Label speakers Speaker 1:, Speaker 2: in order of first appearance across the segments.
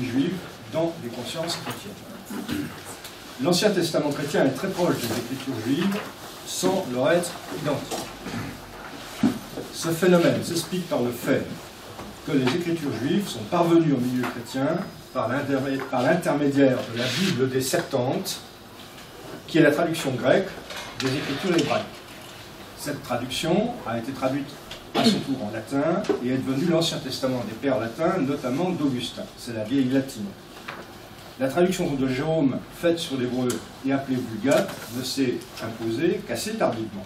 Speaker 1: juive dans les consciences chrétiennes. L'Ancien Testament chrétien est très proche des Écritures juives sans leur être identique. Ce phénomène s'explique par le fait que les Écritures juives sont parvenues au milieu chrétien par l'intermédiaire de la Bible des Septante, qui est la traduction grecque des Écritures hébraïques. Cette traduction a été traduite à son tour en latin et est devenue l'Ancien Testament des pères latins, notamment d'Augustin. C'est la vieille latine. La traduction de Jérôme, faite sur l'hébreu et appelée Vulgate, ne s'est imposée qu'assez tardivement.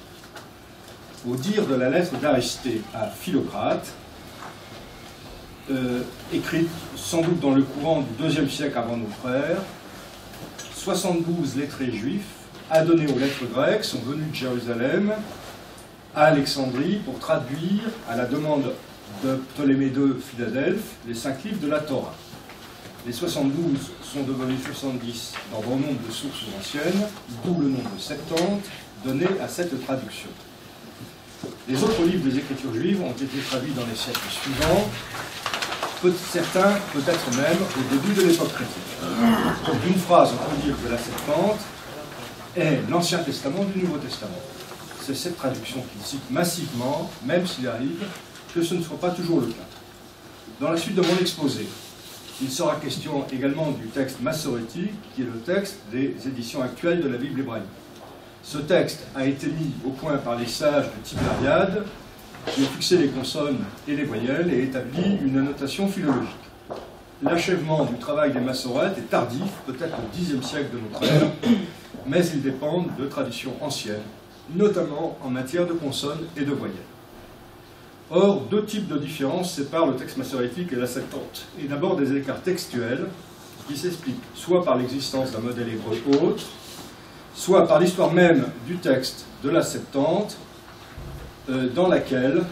Speaker 1: Au dire de la lettre d'Aristée à Philocrate, écrite sans doute dans le courant du IIe siècle avant notre ère, 72 lettrés juifs, adonnés aux lettres grecques, sont venus de Jérusalem à Alexandrie pour traduire, à la demande de Ptolémée II Philadelphe, les 5 livres de la Torah. Les 72 sont devenus 70 dans bon nombre de sources anciennes, d'où le nombre de 70 donné à cette traduction. Les autres livres des Écritures juives ont été traduits dans les siècles suivants, certains peut-être même au début de l'époque chrétienne. D'une phrase, on peut dire que la Septante est l'Ancien Testament du Nouveau Testament. C'est cette traduction qu'il cite massivement, même s'il arrive que ce ne soit pas toujours le cas. Dans la suite de mon exposé, il sera question également du texte massorétique, qui est le texte des éditions actuelles de la Bible hébraïque. Ce texte a été mis au point par les sages de Tibériade, qui ont fixé les consonnes et les voyelles et établi une annotation philologique. L'achèvement du travail des massorètes est tardif, peut-être au Xe siècle de notre ère, mais ils dépendent de traditions anciennes, notamment en matière de consonnes et de voyelles. Or, deux types de différences séparent le texte massorétique et la Septante, et d'abord des écarts textuels qui s'expliquent soit par l'existence d'un modèle hébreu autre, soit par l'histoire même du texte de la Septante, dans laquelle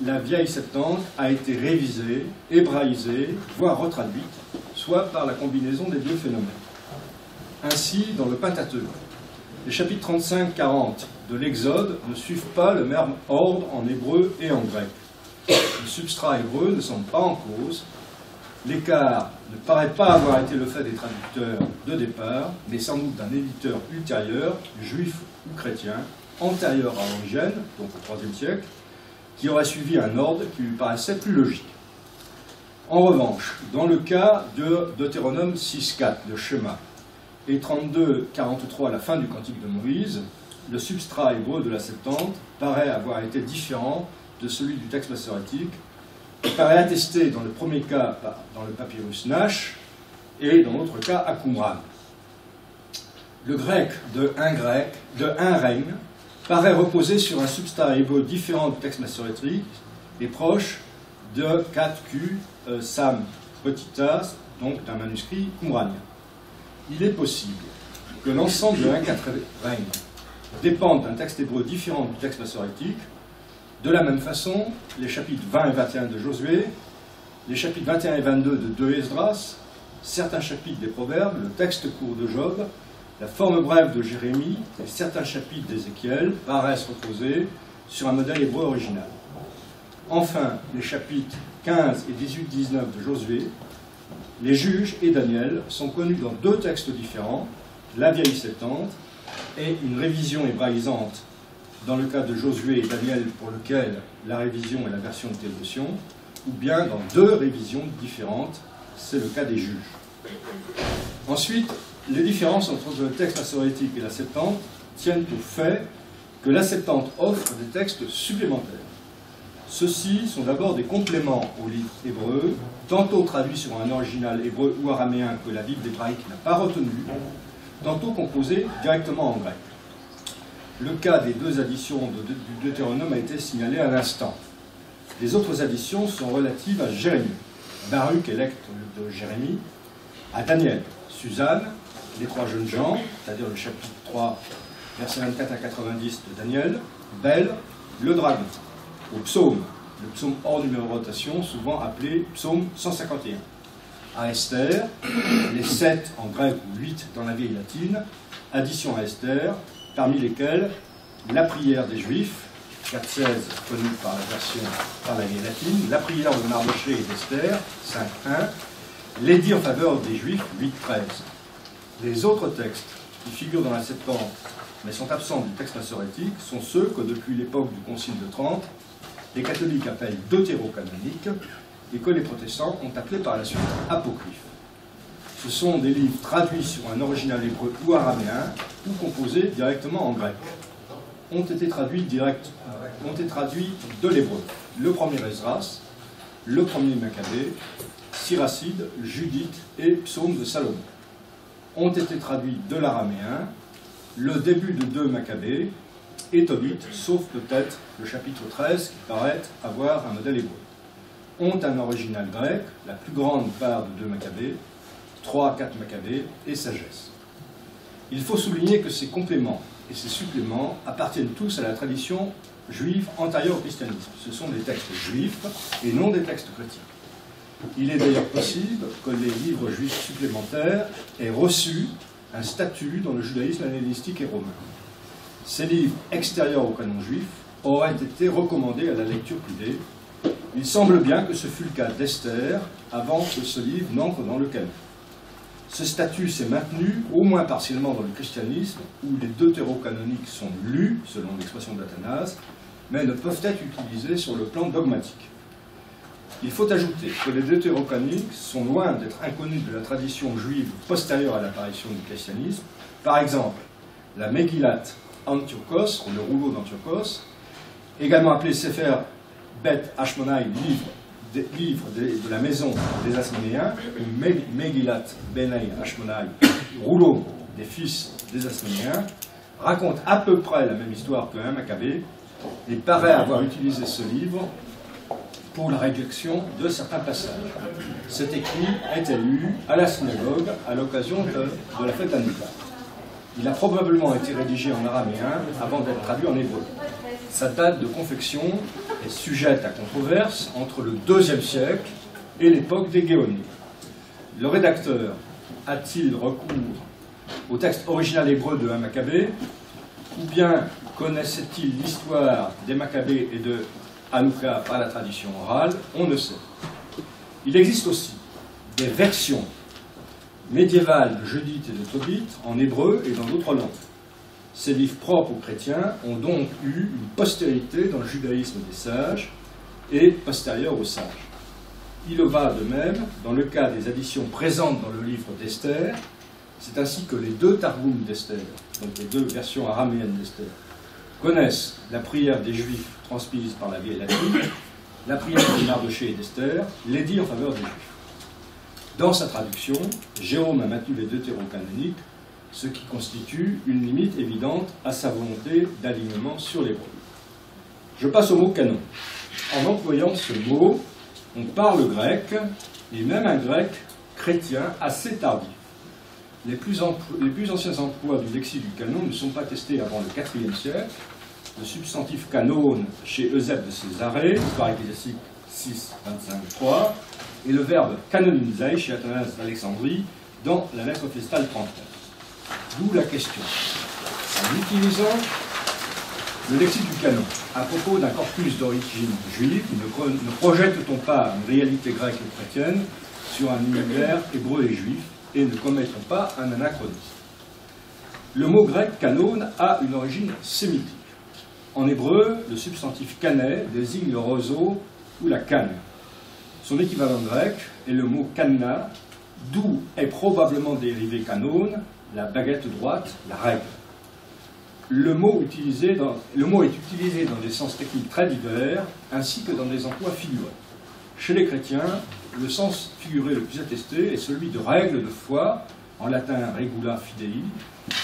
Speaker 1: la vieille Septante a été révisée, hébraïsée, voire retraduite, soit par la combinaison des deux phénomènes. Ainsi, dans le Pentateuque, les chapitres 35-40 de l'Exode ne suivent pas le même ordre en hébreu et en grec. Le substrat hébreu ne semble pas en cause. L'écart ne paraît pas avoir été le fait des traducteurs de départ, mais sans doute d'un éditeur ultérieur, juif ou chrétien, antérieur à Origène, donc au IIIe siècle, qui aurait suivi un ordre qui lui paraissait plus logique. En revanche, dans le cas de Deutéronome 6.4, le Shema, et 32.43 à la fin du Cantique de Moïse, le substrat hébreu de la Septante paraît avoir été différent de celui du texte massorétique, qui paraît attesté dans le premier cas dans le papyrus Nash et dans l'autre cas à Qumran. Le grec de un règne paraît reposer sur un substrat hébreu différent du texte massorétique et proche de 4Q Sam Petitas, donc d'un manuscrit qumranien. Il est possible que l'ensemble de 1,4 règne dépende d'un texte hébreu différent du texte massorétique. De la même façon, les chapitres 20 et 21 de Josué, les chapitres 21 et 22 de 2 Esdras, certains chapitres des Proverbes, le texte court de Job, la forme brève de Jérémie et certains chapitres d'Ézéchiel paraissent reposer sur un modèle hébreu original. Enfin, les chapitres 15 et 18-19 de Josué, les juges et Daniel sont connus dans deux textes différents, la vieille Septante et une révision hébraïsante dans le cas de Josué et Daniel pour lequel la révision est la version de Théodotion, ou bien dans deux révisions différentes, c'est le cas des juges. Ensuite, les différences entre le texte massorétique et la Septante tiennent au fait que la Septante offre des textes supplémentaires. Ceux-ci sont d'abord des compléments aux livres hébreux, tantôt traduits sur un original hébreu ou araméen que la Bible hébraïque n'a pas retenu, tantôt composés directement en grec. Le cas des deux additions du Deutéronome a été signalé à l'instant. Les autres additions sont relatives à Jérémie, Baruch est lectre de Jérémie, à Daniel, Suzanne, les trois jeunes gens, c'est-à-dire le chapitre 3, versets 24 à 90 de Daniel, Bel, le dragon, au psaume, le psaume hors numérotation, souvent appelé psaume 151. À Esther, les 7 en grec ou 8 dans la vieille latine, addition à Esther, parmi lesquelles la prière des Juifs, 4.16 connue par la vieille latine, la prière de Mardochée et d'Esther, 5.1, l'édit en faveur des Juifs, 8-13. Les autres textes qui figurent dans la Septante, mais sont absents du texte massorétique, sont ceux que, depuis l'époque du Concile de Trente, les catholiques appellent deutérocanoniques et que les protestants ont appelé par la suite apocryphes. Ce sont des livres traduits sur un original hébreu ou araméen ou composés directement en grec. Ont été traduits de l'hébreu. Le premier Esdras, le premier Maccabée, Siracide, Judith et Psaume de Salomon. Ont été traduits de l'araméen, le début de 2 Maccabées et Tobit, sauf peut-être le chapitre 13 qui paraît avoir un modèle hébreu. Ont un original grec, la plus grande part de 2 Maccabées, 3 à 4 Maccabées et Sagesse. Il faut souligner que ces compléments et ces suppléments appartiennent tous à la tradition juive antérieure au christianisme. Ce sont des textes juifs et non des textes chrétiens. Il est d'ailleurs possible que les livres juifs supplémentaires aient reçu un statut dans le judaïsme hellénistique et romain. Ces livres extérieurs au canon juif auraient été recommandés à la lecture privée. Il semble bien que ce fut le cas d'Esther avant que ce livre n'entre dans le canon. Ce statut s'est maintenu, au moins partiellement dans le christianisme, où les deutérocanoniques sont lus, selon l'expression d'Athanase, mais ne peuvent être utilisés sur le plan dogmatique. Il faut ajouter que les deutérocanoniques sont loin d'être inconnus de la tradition juive postérieure à l'apparition du christianisme. Par exemple, la Megillat Antiochos, ou le rouleau d'Antiochos, également appelé Sefer Bet Hashmonaï, livre de la maison des Asmonéens, ou Megillat Benai Hashmonaï, rouleau des fils des Asmonéens, raconte à peu près la même histoire que 1 Maccabée et paraît avoir utilisé ce livre pour la rédaction de certains passages. Cet écrit a été lu à la synagogue à l'occasion de la fête d'Hanouka. Il a probablement été rédigé en araméen avant d'être traduit en hébreu. Sa date de confection est sujette à controverse entre le IIe siècle et l'époque des Géonies. Le rédacteur a-t-il recours au texte original hébreu de 1 Maccabée, ou bien connaissait-il l'histoire des Maccabées et de Hanouka par la tradition orale? On ne sait. Il existe aussi des versions médiévales de Judith et de Tobit en hébreu et dans d'autres langues. Ces livres propres aux chrétiens ont donc eu une postérité dans le judaïsme des sages et postérieure aux sages. Il en va de même dans le cas des additions présentes dans le livre d'Esther. C'est ainsi que les 2 Targums d'Esther, donc les 2 versions araméennes d'Esther, connaissent la prière des Juifs transmise par la vieille latine, la prière de Mardochée et d'Esther, l'édit en faveur des Juifs. Dans sa traduction, Jérôme a maintenu les deutérocanoniques, ce qui constitue une limite évidente à sa volonté d'alignement sur l'hébreu. Je passe au mot canon. En employant ce mot, on parle grec, et même un grec chrétien assez tardif. Les plus anciens emplois du lexique du canon ne sont pas testés avant le IVe siècle. Le substantif canon chez Eusèbe de Césarée, histoire ecclésiastique 6, 25, 3, et le verbe canonizai chez Athanase d'Alexandrie dans la lettre festale 39. D'où la question. En utilisant le lexique du canon à propos d'un corpus d'origine juive, ne projette-t-on pas une réalité grecque et chrétienne sur un univers hébreu et juif et ne commettons pas un anachronisme? Le mot grec canon a une origine sémitique. En hébreu, le substantif canet désigne le roseau ou la canne. Son équivalent grec est le mot kanna, d'où est probablement dérivé canon, la baguette droite, la règle. Le mot est utilisé dans des sens techniques très divers, ainsi que dans des emplois figurés. Chez les chrétiens, le sens figuré le plus attesté est celui de règle de foi, en latin regula fidei,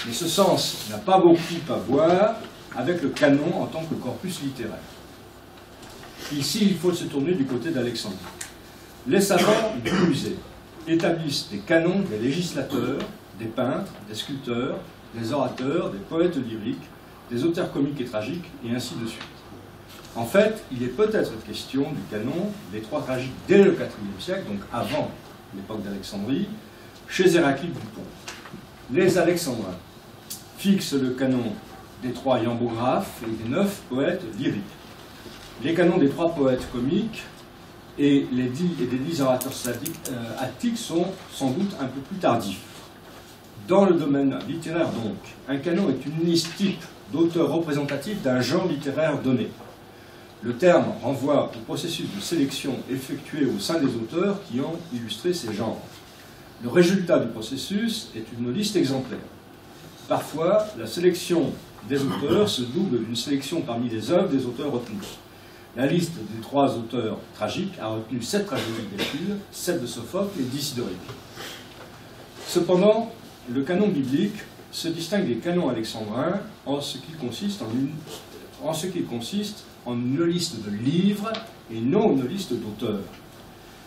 Speaker 1: mais ce sens n'a pas beaucoup à voir avec le canon en tant que corpus littéraire. Ici, il faut se tourner du côté d'Alexandrie. Les savants du musée établissent des canons des législateurs, des peintres, des sculpteurs, des orateurs, des poètes lyriques, des auteurs comiques et tragiques, et ainsi de suite. En fait, il est peut-être question du canon des 3 tragiques dès le IVe siècle, donc avant l'époque d'Alexandrie, chez Héraclite du Pont. Les Alexandrins fixent le canon des 3 iambographes et des 9 poètes lyriques. Les canons des 3 poètes comiques et les 10 orateurs attiques sont sans doute un peu plus tardifs. Dans le domaine littéraire, donc, un canon est une liste type d'auteurs représentatifs d'un genre littéraire donné. Le terme renvoie au processus de sélection effectué au sein des auteurs qui ont illustré ces genres. Le résultat du processus est une liste exemplaire. Parfois, la sélection des auteurs se double d'une sélection parmi les œuvres des auteurs retenus. La liste des 3 auteurs tragiques a retenu 7 tragédies d'Échille, 7 de Sophocle et 10 d'Horrique. Cependant, le canon biblique se distingue des canons alexandrins en ce qu'il consiste en une liste de livres et non une liste d'auteurs.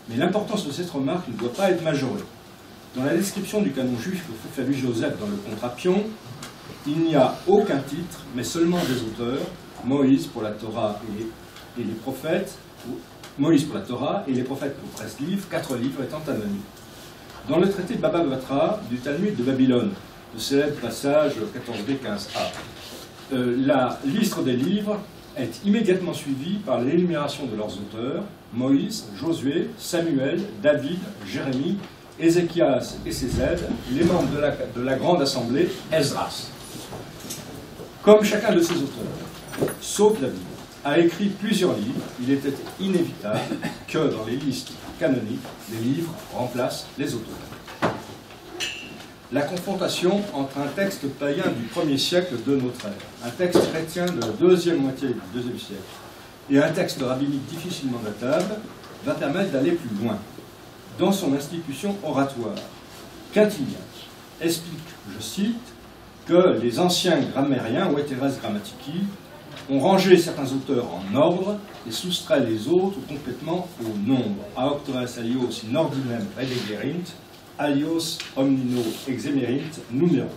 Speaker 1: Mais l'importance de cette remarque ne doit pas être majorée. Dans la description du canon juif que fait Flavius Joseph dans le Contrapion, il n'y a aucun titre, mais seulement des auteurs, Moïse pour la Torah et les prophètes, Moïse pour la Torah et les prophètes pour 13 livres, 4 livres étant anonymes. Dans le traité de Baba Batra du Talmud de Babylone, le célèbre passage 14b 15a, la liste des livres est immédiatement suivie par l'énumération de leurs auteurs, Moïse, Josué, Samuel, David, Jérémie, Ézéchias et ses aides, les membres de la grande assemblée, Esdras. Comme chacun de ces auteurs, sauf David, a écrit plusieurs livres, il était inévitable que dans les listes canoniques, les livres remplacent les auteurs. La confrontation entre un texte païen du 1er siècle de notre ère, un texte chrétien de la deuxième moitié du 2e siècle, et un texte rabbinique difficilement datable, va permettre d'aller plus loin. Dans son institution oratoire, Quintilien explique, je cite, que les anciens grammairiens, Veteres grammatici, ont rangé certains auteurs en ordre et soustrait les autres complètement au nombre. Auctores alios in ordinem redigerint, alios omnino exemerint numero.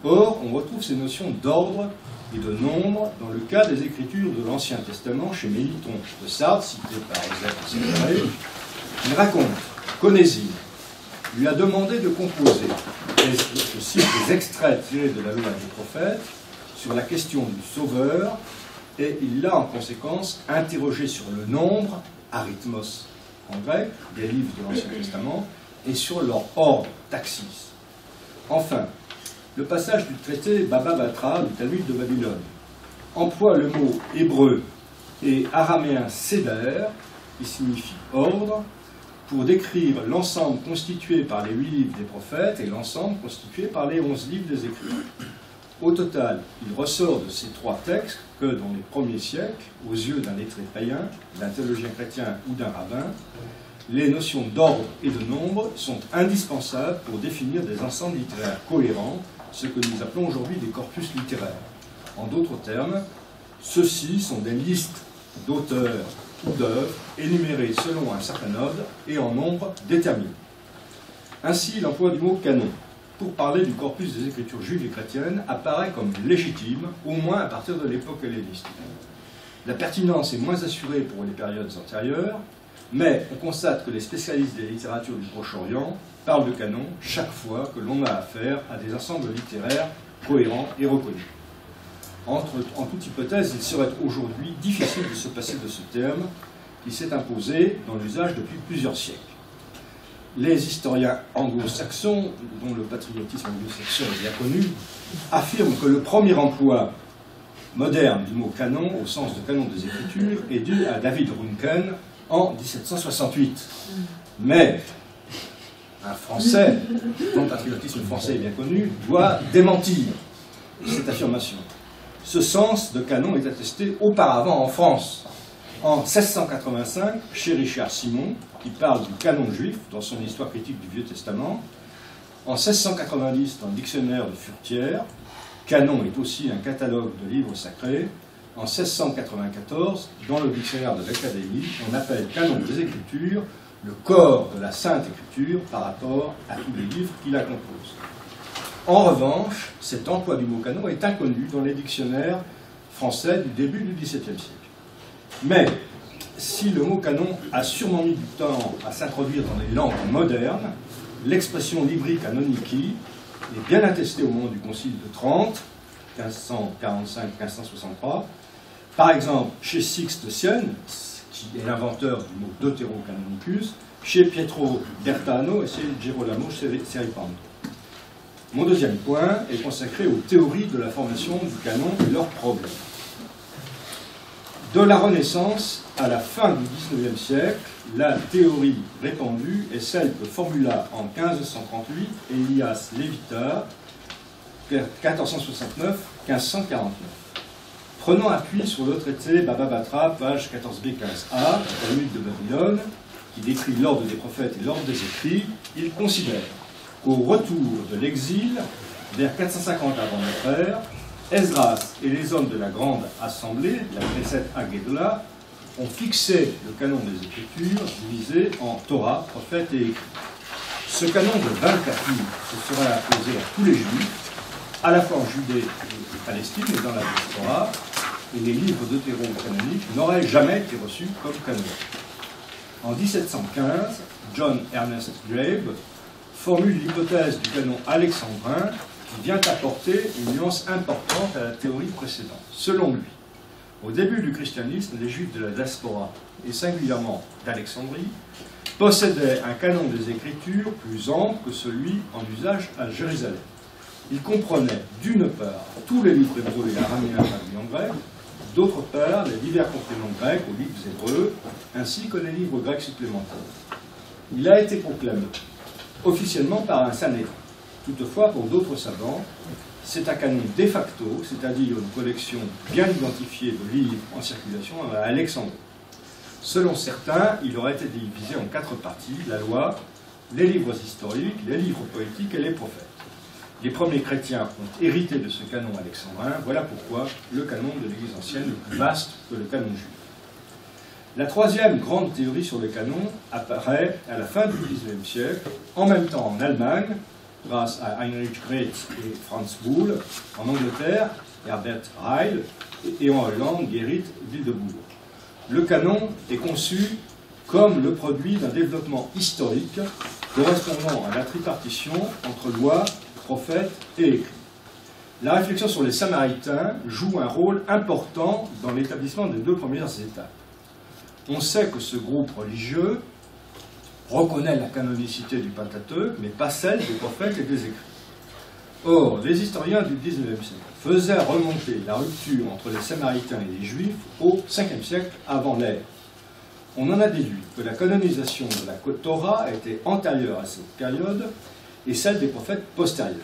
Speaker 1: Or, on retrouve ces notions d'ordre et de nombre dans le cas des écritures de l'Ancien Testament chez Méliton de Sardes, cité par Eusèbe. Il raconte qu'Onésime lui a demandé de composer, je cite, des extraits tirés de la loi des prophètes sur la question du Sauveur, et il l'a en conséquence interrogé sur le nombre, arithmos en grec, des livres de l'Ancien Testament, et sur leur ordre, taxis. Enfin, le passage du traité Baba Batra du Talmud de Babylone emploie le mot hébreu et araméen seder, qui signifie ordre, pour décrire l'ensemble constitué par les 8 livres des prophètes et l'ensemble constitué par les 11 livres des Écritures. Au total, il ressort de ces 3 textes que dans les premiers siècles, aux yeux d'un lettré païen, d'un théologien chrétien ou d'un rabbin, les notions d'ordre et de nombre sont indispensables pour définir des ensembles littéraires cohérents, ce que nous appelons aujourd'hui des corpus littéraires. En d'autres termes, ceux-ci sont des listes d'auteurs ou d'œuvres énumérées selon un certain ordre et en nombre déterminé. Ainsi, l'emploi du mot canon pour parler du corpus des écritures juives et chrétiennes apparaît comme légitime, au moins à partir de l'époque hellénistique. La pertinence est moins assurée pour les périodes antérieures, mais on constate que les spécialistes des littératures du Proche-Orient parlent de canon chaque fois que l'on a affaire à des ensembles littéraires cohérents et reconnus. En toute hypothèse, il serait aujourd'hui difficile de se passer de ce terme qui s'est imposé dans l'usage depuis plusieurs siècles. Les historiens anglo-saxons, dont le patriotisme anglo-saxon est bien connu, affirment que le premier emploi moderne du mot canon, au sens de canon des Écritures, est dû à David Runken en 1768. Mais un Français, dont le patriotisme français est bien connu, doit démentir cette affirmation. Ce sens de canon est attesté auparavant en France, en 1685, chez Richard Simon, qui parle du canon juif dans son histoire critique du Vieux Testament. En 1690, dans le dictionnaire de Furetière, canon est aussi un catalogue de livres sacrés. En 1694, dans le dictionnaire de l'Académie, on appelle canon des Écritures le corps de la Sainte Écriture par rapport à tous les livres qui la composent. En revanche, cet emploi du mot canon est inconnu dans les dictionnaires français du début du XVIIe siècle. Mais, si le mot canon a sûrement mis du temps à s'introduire dans les langues modernes, l'expression libri canonici est bien attestée au moment du Concile de Trente, 1545-1563. Par exemple, chez Sixte de Sienne, qui est l'inventeur du mot deutérocanonicus, chez Pietro Bertano et chez Girolamo Seripando. Mon deuxième point est consacré aux théories de la formation du canon et leurs problèmes. De la Renaissance à la fin du XIXe siècle, la théorie répandue est celle que formula en 1538 Elias Levitas, 1469-1549. Prenant appui sur le traité Baba Batra, page 14b-15a, Talmud de Babylone, qui décrit l'ordre des prophètes et l'ordre des écrits, il considère qu'au retour de l'exil, vers 450 avant notre ère, Esdras et les hommes de la grande assemblée, la Knesset Haggadah, ont fixé le canon des Écritures divisé en Torah, prophètes et écrits. Ce canon de 24 livres se sera imposé à tous les Juifs, à la fois en Judée et Palestine et dans la diaspora, et les livres deutérocanoniques n'auraient jamais été reçus comme canoniques. En 1715, John Ernest Grabe formule l'hypothèse du canon alexandrin qui vient apporter une nuance importante à la théorie précédente. Selon lui, au début du christianisme, les Juifs de la diaspora, et singulièrement d'Alexandrie, possédaient un canon des Écritures plus ample que celui en usage à Jérusalem. Il comprenait d'une part tous les livres hébreux et araméens traduits en grec, d'autre part les divers compléments grecs aux livres hébreux, ainsi que les livres grecs supplémentaires. Il a été proclamé officiellement par un Sanhédrin. Toutefois, pour d'autres savants, c'est un canon de facto, c'est-à-dire une collection bien identifiée de livres en circulation à Alexandrie. Selon certains, il aurait été divisé en 4 parties, la loi, les livres historiques, les livres poétiques et les prophètes. Les premiers chrétiens ont hérité de ce canon alexandrin, voilà pourquoi le canon de l'Église ancienne est plus vaste que le canon juif. La troisième grande théorie sur le canon apparaît à la fin du XIXe siècle, en même temps en Allemagne, grâce à Heinrich Graetz et Franz Boole, en Angleterre, Herbert Reil, et en Hollande, Gerrit Wildeboer. Le canon est conçu comme le produit d'un développement historique correspondant à la tripartition entre loi, prophète et écrit. La réflexion sur les Samaritains joue un rôle important dans l'établissement des 2 premières étapes. On sait que ce groupe religieux reconnaît la canonicité du Pentateuque, mais pas celle des prophètes et des écrits. Or, les historiens du XIXe siècle faisaient remonter la rupture entre les Samaritains et les Juifs au 5e siècle avant l'ère. On en a déduit que la canonisation de la Torah était antérieure à cette période et celle des prophètes postérieurs.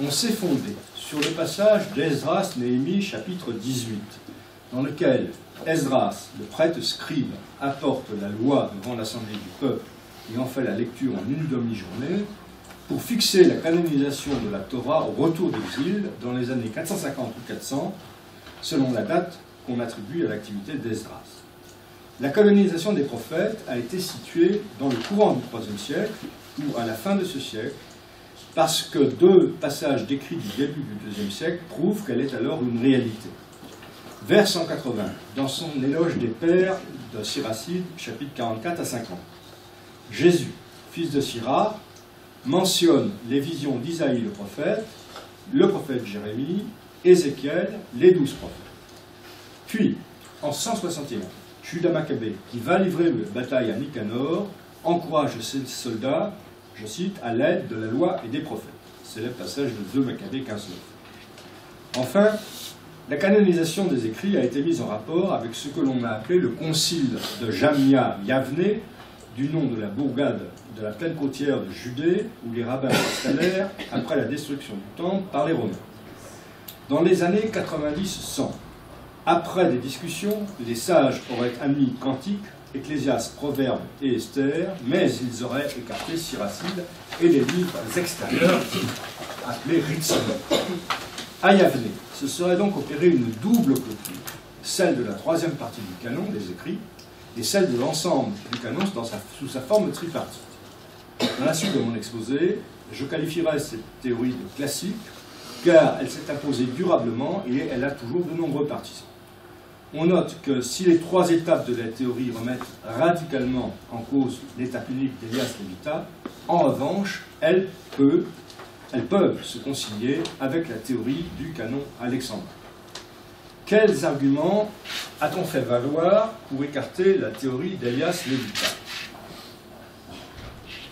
Speaker 1: On s'est fondé sur le passage d'Esdras Néhémie, chapitre 18, dans lequel Esdras, le prêtre scribe, apporte la loi devant l'assemblée du peuple et en fait la lecture en une demi-journée, pour fixer la canonisation de la Torah au retour d'exil dans les années 450 ou 400, selon la date qu'on attribue à l'activité d'Esdras. La canonisation des prophètes a été située dans le courant du IIIe siècle, ou à la fin de ce siècle, parce que 2 passages décrits du début du IIe siècle prouvent qu'elle est alors une réalité. Vers 180, dans son éloge des pères de Siracide, chapitres 44 à 50. Jésus, fils de Sirach, mentionne les visions d'Isaïe le prophète Jérémie, Ézéchiel, les 12 prophètes. Puis, en 161, Judas Maccabée, qui va livrer la bataille à Nicanor, encourage ses soldats, je cite, à l'aide de la loi et des prophètes. C'est le passage de 2 Maccabée 15-9. Enfin, la canonisation des écrits a été mise en rapport avec ce que l'on a appelé le concile de Jamnia Yavne, du nom de la bourgade de la plaine côtière de Judée, où les rabbins s'installèrent après la destruction du temple par les Romains. Dans les années 90-100, après des discussions, les sages auraient admis Cantique, Ecclésiaste, Proverbes et Esther, mais ils auraient écarté Siracide et les livres extérieurs appelés Ritzon. À Yavne, se serait donc opérée une double clôture, celle de la 3e partie du canon, des écrits, et celle de l'ensemble du canon sous sa forme tripartite. Dans la suite de mon exposé, je qualifierai cette théorie de classique, car elle s'est imposée durablement et elle a toujours de nombreux partisans. On note que si les 3 étapes de la théorie remettent radicalement en cause l'étape unique d'Elias Levitas, en revanche, elles peuvent se concilier avec la théorie du canon alexandrin. Quels arguments a-t-on fait valoir pour écarter la théorie d'Elias Levita?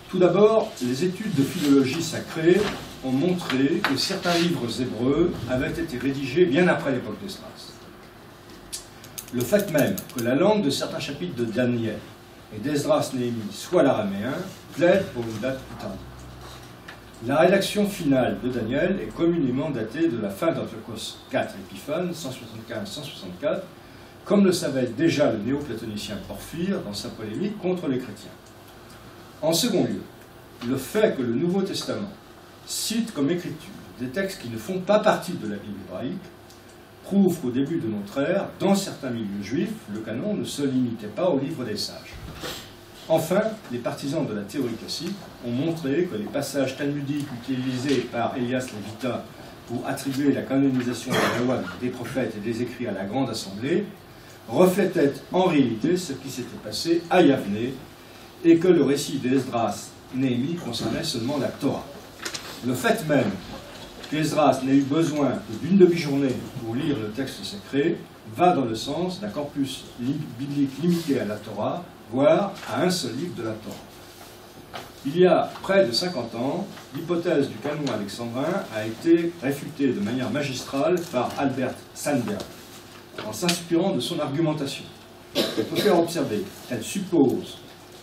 Speaker 1: Tout d'abord, les études de philologie sacrée ont montré que certains livres hébreux avaient été rédigés bien après l'époque d'Esdras. Le fait même que la langue de certains chapitres de Daniel et d'Esdras-Néhémie soit l'araméen plaide pour une date plus tardive. La rédaction finale de Daniel est communément datée de la fin d'Antiochos IV Épiphane, 175-164, comme le savait déjà le néoplatonicien Porphyre dans sa polémique contre les chrétiens. En second lieu, le fait que le Nouveau Testament cite comme écriture des textes qui ne font pas partie de la Bible hébraïque prouve qu'au début de notre ère, dans certains milieux juifs, le canon ne se limitait pas au livre des sages. Enfin, les partisans de la théorie classique ont montré que les passages talmudiques utilisés par Elias Levita pour attribuer la canonisation de la loi des prophètes et des écrits à la Grande Assemblée reflétaient en réalité ce qui s'était passé à Yavné et que le récit d'Esdras Néhémie concernait seulement la Torah. Le fait même qu'Esdras n'ait eu besoin que d'une demi-journée pour lire le texte sacré va dans le sens d'un corpus biblique limité à la Torah, voire à un seul livre de la Torah. Il y a près de 50 ans, l'hypothèse du canon alexandrin a été réfutée de manière magistrale par Albert Sandberg, en s'inspirant de son argumentation. On peut faire observer qu'elle suppose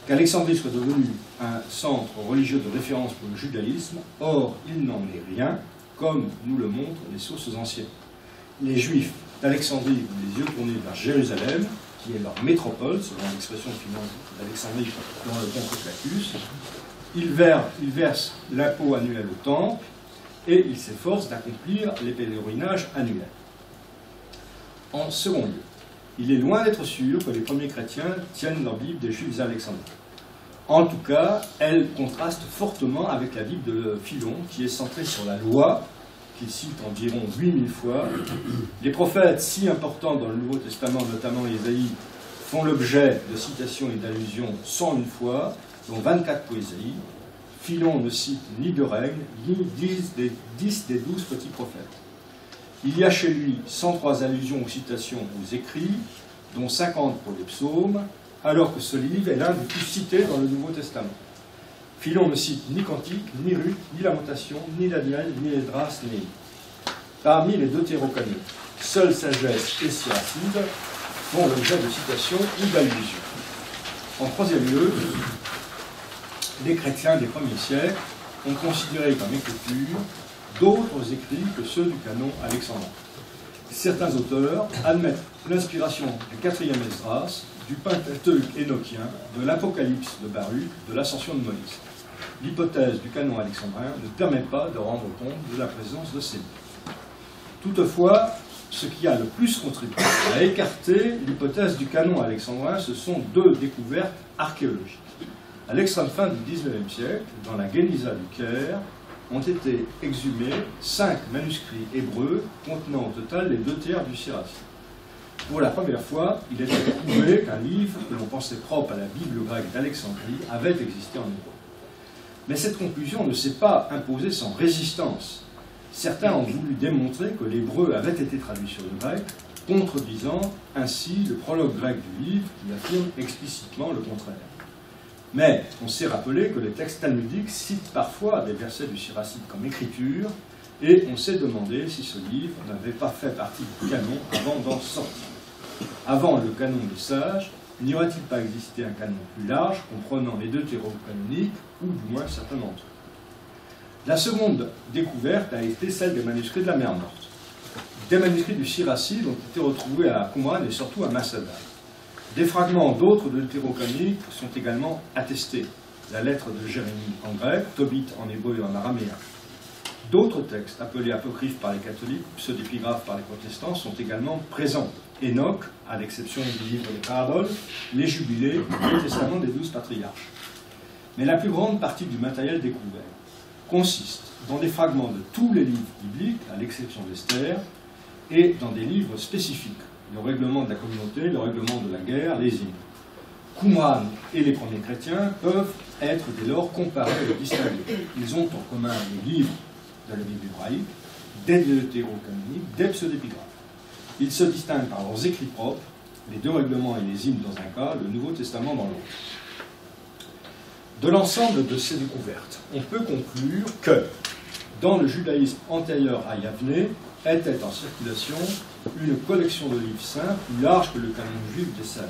Speaker 1: qu'Alexandrie soit devenue un centre religieux de référence pour le judaïsme, or il n'en est rien, comme nous le montrent les sources anciennes. Les Juifs d'Alexandrie ont les yeux tournés vers Jérusalem, qui est leur métropole, selon l'expression d'Alexandrie dans le Conte Clacus. Ils versent l'impôt annuel au temple et ils s'efforcent d'accomplir les pèlerinages annuels. En second lieu, il est loin d'être sûr que les premiers chrétiens tiennent leur Bible des Juifs alexandrins. En tout cas, elle contraste fortement avec la Bible de Philon, qui est centrée sur la loi, qu'il cite environ 8000 fois. Les prophètes si importants dans le Nouveau Testament, notamment Ésaïe, font l'objet de citations et d'allusions 101 fois, dont 24 pour Ésaïe. Philon ne cite ni de règles, ni 10 des 12 petits prophètes. Il y a chez lui 103 allusions ou citations aux écrits, dont 50 pour les psaumes, alors que ce livre est l'un des plus cités dans le Nouveau Testament. Philon ne cite ni Cantique, ni Ruth, ni Lamentation, ni Daniel, ni Esdras, ni Néhémie. Parmi les deutérocanoniques, seules Sagesse et Siracide font l'objet de citations ou d'allusions. En troisième lieu, les chrétiens des premiers siècles ont considéré comme écriture d'autres écrits que ceux du canon alexandrin. Certains auteurs admettent l'inspiration du 4e Esdras, du Pentateuque énochien, de l'Apocalypse de Baruch, de l'Ascension de Moïse. L'hypothèse du canon alexandrin ne permet pas de rendre compte de la présence de ces livres. Toutefois, ce qui a le plus contribué à écarter l'hypothèse du canon alexandrin, ce sont deux découvertes archéologiques. À l'extrême fin du XIXe siècle, dans la Guéniza du Caire, ont été exhumés 5 manuscrits hébreux contenant au total les 2/3 du Siracide. Pour la première fois, il était prouvé qu'un livre que l'on pensait propre à la Bible grecque d'Alexandrie avait existé en hébreu. Mais cette conclusion ne s'est pas imposée sans résistance. Certains ont voulu démontrer que l'hébreu avait été traduit sur le grec, contredisant ainsi le prologue grec du livre qui affirme explicitement le contraire. Mais on s'est rappelé que les textes talmudiques citent parfois des versets du Siracide comme écriture, et on s'est demandé si ce livre n'avait pas fait partie du canon avant d'en sortir. Avant le canon des sages, n'y aurait-il pas existé un canon plus large, comprenant les deutérocanoniques, ou du moins certains d'entre eux? La seconde découverte a été celle des manuscrits de la mer Morte. Des manuscrits du Siracide ont été retrouvés à Qumran et surtout à Masada. Des fragments d'autres deutérocanoniques sont également attestés. La lettre de Jérémie en grec, Tobit en hébreu et en araméen. D'autres textes, appelés apocryphes par les catholiques, pseudépigraphes par les protestants, sont également présents. Enoch, à l'exception du livre des paraboles, les jubilés et le testament des 12 patriarches. Mais la plus grande partie du matériel découvert consiste dans des fragments de tous les livres bibliques, à l'exception d'Esther, et dans des livres spécifiques. Le règlement de la communauté, le règlement de la guerre, les hymnes. Qumran et les premiers chrétiens peuvent être dès lors comparés et distingués. Ils ont en commun les livres de la Bible hébraïque, des deutérocanoniques, des pseudépigraphes. Ils se distinguent par leurs écrits propres, les deux règlements et les hymnes dans un cas, le Nouveau Testament dans l'autre. De l'ensemble de ces découvertes, on peut conclure que, dans le judaïsme antérieur à Yavne, était en circulation une collection de livres saints plus large que le canon juif des sages.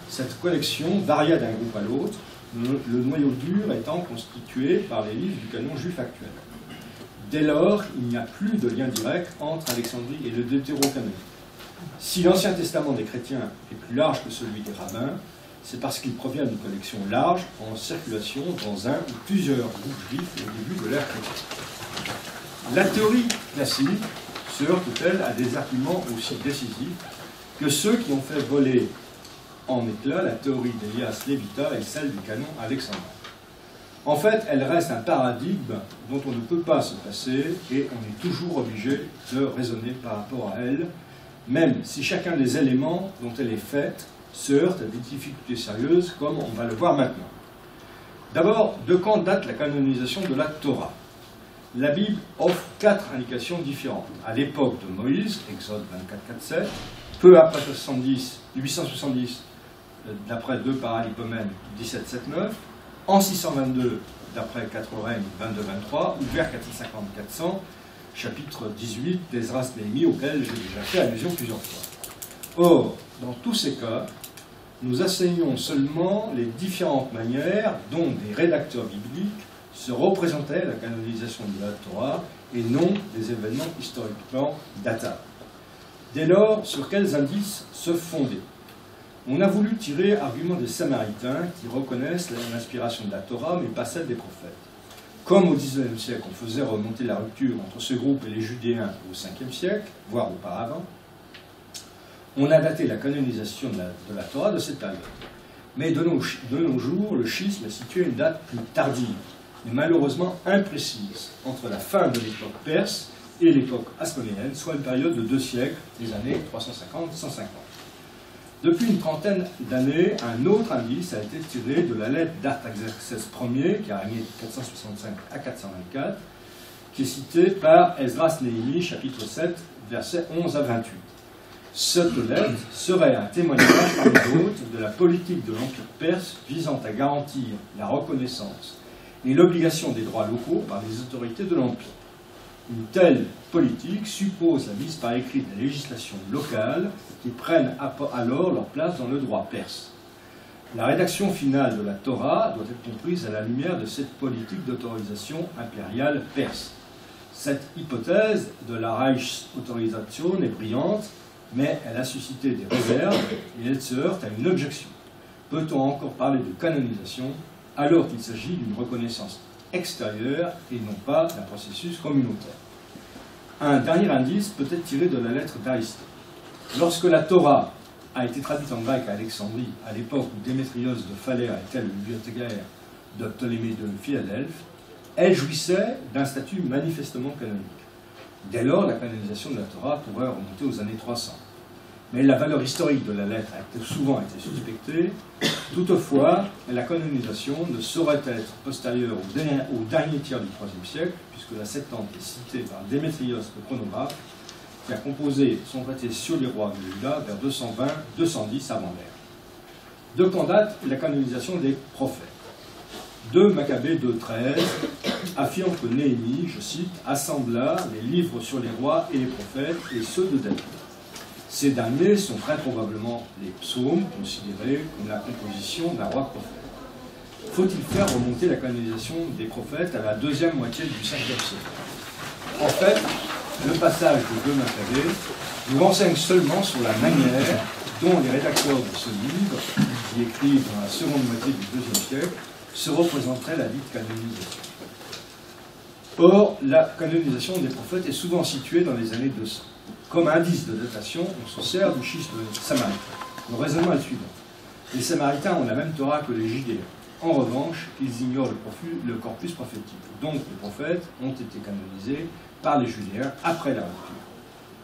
Speaker 1: Cette collection variait d'un groupe à l'autre, le noyau dur étant constitué par les livres du canon juif actuel. Dès lors, il n'y a plus de lien direct entre Alexandrie et le Deutérocanon. Si l'Ancien Testament des chrétiens est plus large que celui des rabbins, c'est parce qu'il provient d'une collection large en circulation dans un ou plusieurs groupes juifs au début de l'ère chrétienne. La théorie classique se heurte-t-elle à des arguments aussi décisifs que ceux qui ont fait voler en éclats la théorie d'Elias Lévita et celle du canon alexandrin? En fait, elle reste un paradigme dont on ne peut pas se passer et on est toujours obligé de raisonner par rapport à elle, même si chacun des éléments dont elle est faite se heurte à des difficultés sérieuses, comme on va le voir maintenant. D'abord, de quand date la canonisation de la Torah? La Bible offre 4 indications différentes. À l'époque de Moïse, Exode 24, 4-7, peu après 870, d'après 2 Paralipomènes 17, 7, 9, en 622, d'après 4 règnes 22, 23, ou vers 450, 400, chapitre 18 d'Esdras Néhémie, auquel j'ai déjà fait allusion plusieurs fois. Or, dans tous ces cas, nous enseignons seulement les différentes manières dont des rédacteurs bibliques se représentaient la canonisation de la Torah et non des événements historiquement datables. Dès lors, sur quels indices se fonder? On a voulu tirer argument des Samaritains qui reconnaissent l'inspiration de la Torah mais pas celle des prophètes. Comme au XIXe siècle, on faisait remonter la rupture entre ce groupe et les Judéens au Ve siècle, voire auparavant, on a daté la canonisation de la Torah de cette période. Mais de nos jours, le schisme est situé à une date plus tardive, mais malheureusement imprécise, entre la fin de l'époque perse et l'époque hasmonéenne, soit une période de 2 siècles, les années 350-150. Depuis une trentaine d'années, un autre indice a été tiré de la lettre d'Artaxerxès Ier, qui a régné de 465 à 424, qui est citée par Esdras Néhémie, chapitre 7, versets 11 à 28. Cette lettre serait un témoignage parmi d'autres de la politique de l'Empire perse visant à garantir la reconnaissance et l'obligation des droits locaux par les autorités de l'Empire. Une telle politique suppose la mise par écrit des législations locales qui prennent alors leur place dans le droit perse. La rédaction finale de la Torah doit être comprise à la lumière de cette politique d'autorisation impériale perse. Cette hypothèse de la Reichsautorisation est brillante, mais elle a suscité des réserves et elle se heurte à une objection. Peut-on encore parler de canonisation alors qu'il s'agit d'une reconnaissance extérieure et non pas d'un processus communautaire? Un dernier indice peut être tiré de la lettre d'Aristote. Lorsque la Torah a été traduite en grec à Alexandrie, à l'époque où Démétrios de Phalère était le bibliothécaire de Ptolémée de Philadelphe, elle jouissait d'un statut manifestement canonique. Dès lors, la canonisation de la Torah pourrait remonter aux années 300. Mais la valeur historique de la lettre a souvent été suspectée. Toutefois, la canonisation ne saurait être postérieure au dernier tiers du IIIe siècle, puisque la Septante est citée par Démétrios le chronographe, qui a composé son traité sur les rois de Juda vers 220-210 avant l'ère. De quand date la canonisation des prophètes? 2 Maccabées 2.13 affirme que Néhémie, je cite, assembla les livres sur les rois et les prophètes et ceux de David. Ces derniers sont très probablement les psaumes, considérés comme la composition d'un roi prophète. Faut-il faire remonter la canonisation des prophètes à la deuxième moitié du 5e siècle? En fait, le passage de 2 Maccabées nous renseigne seulement sur la manière dont les rédacteurs de ce livre, qui écrivent dans la seconde moitié du 2e siècle, se représenteraient la dite canonisation. Or, la canonisation des prophètes est souvent située dans les années 200. Comme indice de datation, on se sert du schisme samaritain. Le raisonnement est le suivant. Les Samaritains ont la même Torah que les Judéens. En revanche, ils ignorent le corpus prophétique. Donc, les prophètes ont été canonisés par les Judéens après la rupture.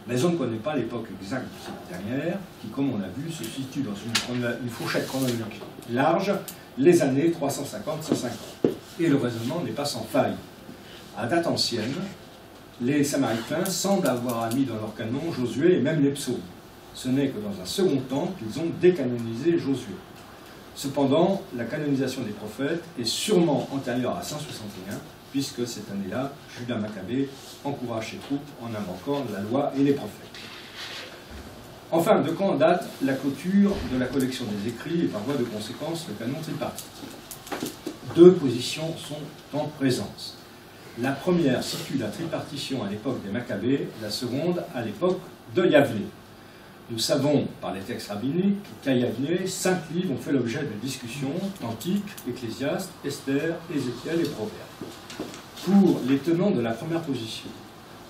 Speaker 1: Mais on ne connaît pas l'époque exacte de cette dernière, qui, comme on l'a vu, se situe dans une fourchette chronologique large, les années 350-150. Et le raisonnement n'est pas sans faille. À date ancienne, les Samaritains semblent avoir admis dans leur canon Josué et même les psaumes. Ce n'est que dans un second temps qu'ils ont décanonisé Josué. Cependant, la canonisation des prophètes est sûrement antérieure à 161, puisque cette année-là, Judas Maccabée encourage ses troupes en invoquant la loi et les prophètes. Enfin, de quand date la clôture de la collection des écrits et par voie de conséquence le canon tripartite? Deux positions sont en présence. La première situe la tripartition à l'époque des Maccabées, la seconde à l'époque de Yavné. Nous savons par les textes rabbiniques qu'à Yavné, 5 livres ont fait l'objet de discussions, Cantiques, Ecclésiaste, Esther, Ézéchiel et Proverbes. Pour les tenants de la première position,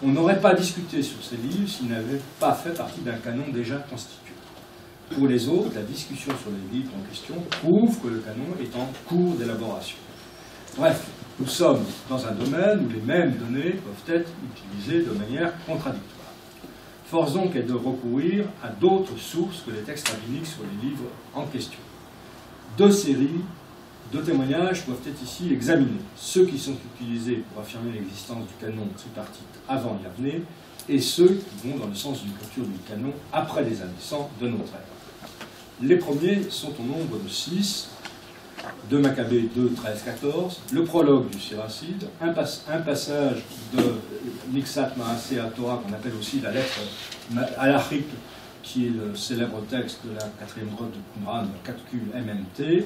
Speaker 1: on n'aurait pas discuté sur ces livres s'ils n'avaient pas fait partie d'un canon déjà constitué. Pour les autres, la discussion sur les livres en question prouve que le canon est en cours d'élaboration. Bref, nous sommes dans un domaine où les mêmes données peuvent être utilisées de manière contradictoire. Force donc est de recourir à d'autres sources que les textes rabbiniques sur les livres en question. Deux séries de témoignages doivent être ici examinés. Ceux qui sont utilisés pour affirmer l'existence du canon tripartite avant Yavné et ceux qui vont dans le sens d'une clôture du canon après les années 100 de notre ère. Les premiers sont au nombre de 6, 2 Maccabées 2, 13, 14, le prologue du Siracide, un passage de Nixat Maaseh Torah qu'on appelle aussi la lettre halachique, qui est le célèbre texte de la 4e grotte de Qumran, 4Q MMT,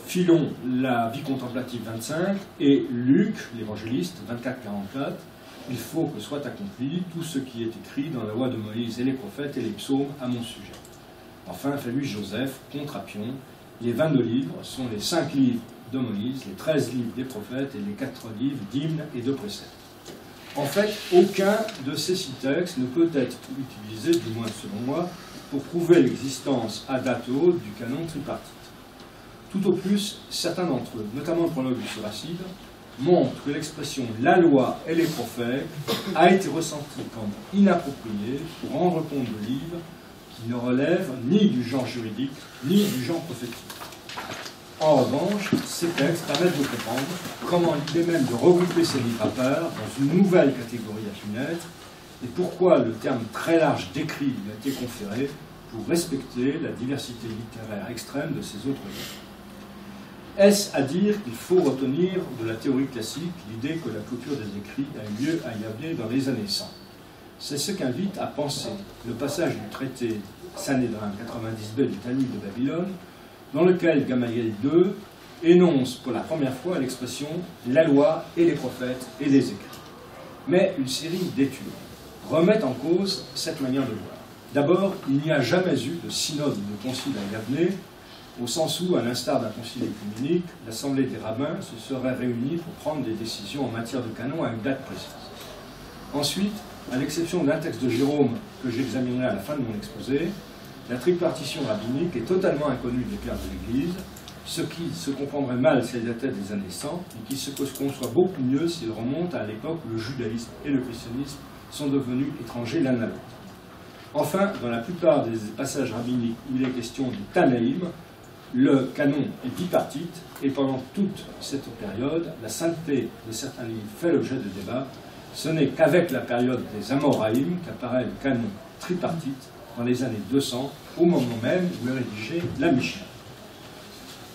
Speaker 1: Philon, la vie contemplative 25, et Luc, l'évangéliste, 24-44, il faut que soit accompli tout ce qui est écrit dans la loi de Moïse et les prophètes et les psaumes à mon sujet. Enfin, Flavius Joseph, contre Appion, les 22 livres sont les 5 livres de Moïse, les 13 livres des prophètes et les 4 livres d'hymnes et de préceptes. En fait, aucun de ces 6 textes ne peut être utilisé, du moins selon moi, pour prouver l'existence à date haute du canon tripartite. Tout au plus, certains d'entre eux, notamment le prologue du Siracide, montrent que l'expression « la loi et les prophètes » a été ressentie comme inappropriée pour rendre compte de livres qui ne relèvent ni du genre juridique, ni du genre prophétique. En revanche, ces textes permettent de comprendre comment l'idée même de regrouper ces livres à part dans une nouvelle catégorie a pu naître, et pourquoi le terme très large d'écrit lui a été conféré pour respecter la diversité littéraire extrême de ces autres livres. Est-ce à dire qu'il faut retenir de la théorie classique l'idée que la clôture des écrits a eu lieu à Yavné dans les années 100? C'est ce qu'invite à penser le passage du traité Sanhédrin 90b du Talmud de Babylone, dans lequel Gamaliel II énonce pour la première fois l'expression « la loi et les prophètes et les écrits ». Mais une série d'études remettent en cause cette manière de voir. D'abord, il n'y a jamais eu de synode ou de concile à Yavné, au sens où, à l'instar d'un concile œcuménique, l'Assemblée des rabbins se serait réunie pour prendre des décisions en matière de canon à une date précise. Ensuite, à l'exception d'un texte de Jérôme que j'examinerai à la fin de mon exposé, la tripartition rabbinique est totalement inconnue des pères de l'Église, ce qui se comprendrait mal si elle datait des années 100, et qui se conçoit beaucoup mieux s'il remonte à l'époque où le judaïsme et le christianisme sont devenus étrangers l'un à l'autre. Enfin, dans la plupart des passages rabbiniques où il est question du Tanaïm, le canon est bipartite, et pendant toute cette période, la sainteté de certains livres fait l'objet de débats. Ce n'est qu'avec la période des Amoraïm qu'apparaît le canon tripartite dans les années 200, au moment même où est rédigée la Mishnah.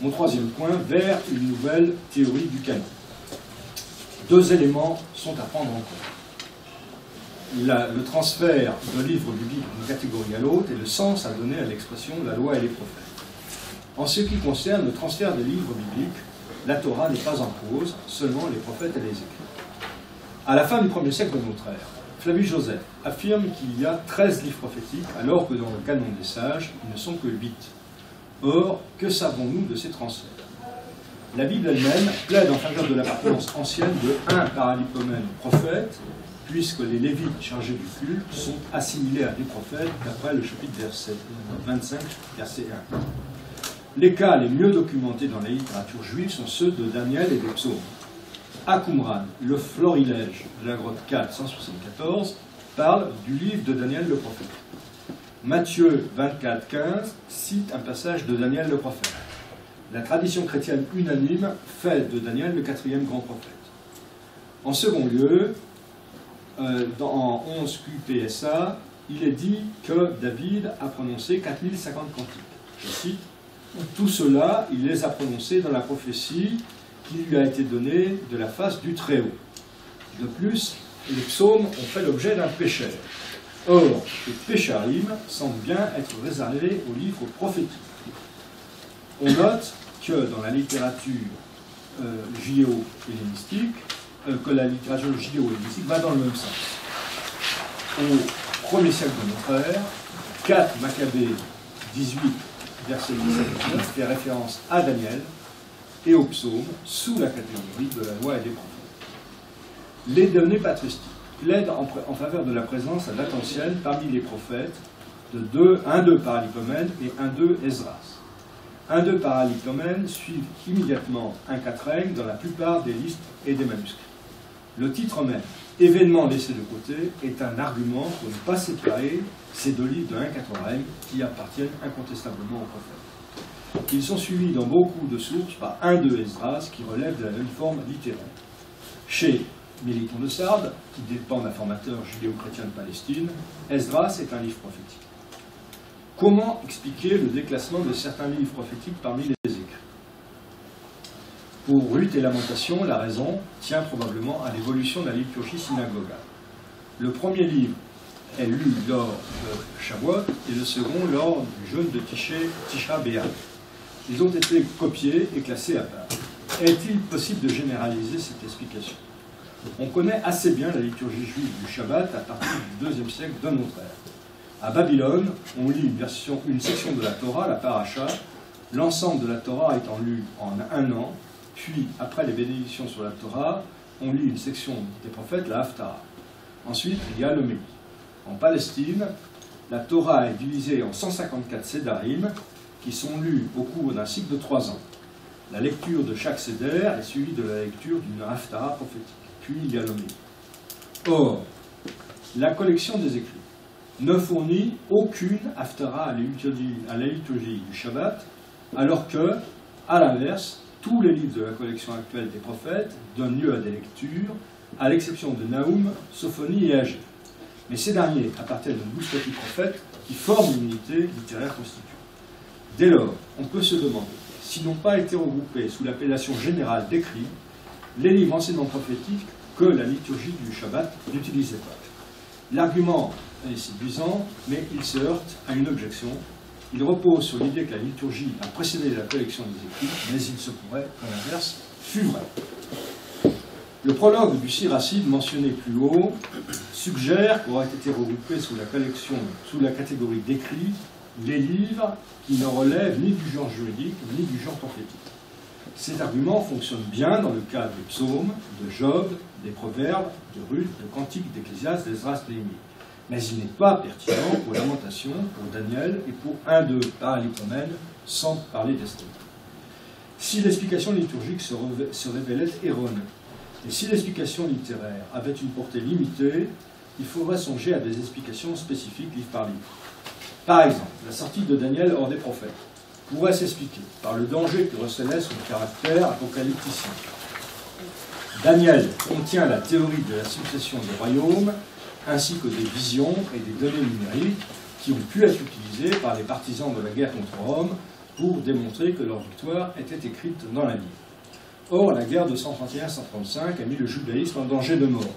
Speaker 1: Mon troisième point, vers une nouvelle théorie du canon. Deux éléments sont à prendre en compte. Le transfert de livres bibliques d'une catégorie à l'autre et le sens à donner à l'expression « la loi et les prophètes ». En ce qui concerne le transfert des livres bibliques, la Torah n'est pas en cause, seulement les prophètes et les écrits. À la fin du 1er siècle de notre ère, Flavius Joseph affirme qu'il y a 13 livres prophétiques, alors que dans le canon des sages, ils ne sont que 8. Or, que savons-nous de ces transferts? La Bible elle-même plaide en faveur de l'appartenance ancienne de un paralipomène prophète, puisque les Lévites chargés du culte sont assimilés à des prophètes, d'après le chapitre 25, verset 1. Les cas les mieux documentés dans la littérature juive sont ceux de Daniel et des psaumes. À Qumran, le florilège de la grotte 4, 174, parle du livre de Daniel le prophète. Matthieu 24, 15 cite un passage de Daniel le prophète. La tradition chrétienne unanime fait de Daniel le 4e grand prophète. En second lieu, en 11 QPSA, il est dit que David a prononcé 4050 cantiques. Je cite, tout cela, il les a prononcés dans la prophétie qui lui a été donnée de la face du Très-Haut. De plus, les psaumes ont fait l'objet d'un pécher. Or, les pécharim semblent bien être réservés aux livres prophétiques. On note que dans la littérature judéo-hellénistique, va dans le même sens. Au 1er siècle de notre ère, 4 Maccabées 18, verset 17 et 19, fait référence à Daniel et aux psaumes sous la catégorie de la loi et des prophètes. Les données patristiques plaident en faveur de la présence à date ancienne parmi les prophètes de un d'eux Paralipomène et un d'eux Esdras. Un d'eux Paralipomène suivent immédiatement un quatrain dans la plupart des listes et des manuscrits. Le titre même, événement laissé de côté, est un argument pour ne pas séparer ces deux livres de 1 quatrain qui appartiennent incontestablement aux prophètes. Ils sont suivis dans beaucoup de sources par un d'eux Esdras qui relève de la même forme littéraire. Chez Méliton de Sardes, qui dépend d'un formateur judéo-chrétien de Palestine, Esdras est un livre prophétique. Comment expliquer le déclassement de certains livres prophétiques parmi les écrits? Pour Ruth et Lamentation, la raison tient probablement à l'évolution de la liturgie synagogale. Le premier livre est lu lors de Shavuot et le second lors du jeûne de Tisha B'Av. Ils ont été copiés et classés à part. Est-il possible de généraliser cette explication? On connaît assez bien la liturgie juive du Shabbat à partir du IIe siècle de notre ère. À Babylone, on lit une section de la Torah, la Paracha, l'ensemble de la Torah étant lu en un an, puis, après les bénédictions sur la Torah, on lit une section des prophètes, la Haftarah. Ensuite, il y a le Midi. En Palestine, la Torah est divisée en 154 sédarim qui sont lus au cours d'un cycle de 3 ans. La lecture de chaque séder est suivie de la lecture d'une Haftarah prophétique. Puis, il y a le Midi. Or, la collection des écrits ne fournit aucune Haftarah à la liturgie du Shabbat, alors que, à l'inverse, tous les livres de la collection actuelle des prophètes donnent lieu à des lectures, à l'exception de Nahum, Sophonie et Agé. Mais ces derniers appartiennent aux 12 petits prophètes qui forment une unité littéraire constituée. Dès lors, on peut se demander s'ils n'ont pas été regroupés sous l'appellation générale d'écrits, les livres enseignements prophétiques que la liturgie du Shabbat n'utilisait pas. L'argument est séduisant, mais il se heurte à une objection. Il repose sur l'idée que la liturgie a précédé la collection des écrits, mais il se pourrait que l'inverse fût vrai. Le prologue du Siracide mentionné plus haut suggère qu'auraient été regroupés sous la catégorie d'écrits les livres qui ne relèvent ni du genre juridique ni du genre prophétique. Cet argument fonctionne bien dans le cas des psaumes, de Job, des proverbes, de Ruth, de Cantiques, d'Ecclésiaste, d'Esdras, Néhémie. Mais il n'est pas pertinent pour Lamentation, pour Daniel et pour un de Paralipomène, sans parler d'Esther. Si l'explication liturgique se révélait erronée, et si l'explication littéraire avait une portée limitée, il faudrait songer à des explications spécifiques livre par livre. Par exemple, la sortie de Daniel hors des prophètes pourrait s'expliquer par le danger que recelait son caractère apocalypticien. Daniel contient la théorie de la succession des royaumes, ainsi que des visions et des données numériques qui ont pu être utilisées par les partisans de la guerre contre Rome pour démontrer que leur victoire était écrite dans la Bible. Or, la guerre de 131-135 a mis le judaïsme en danger de mort.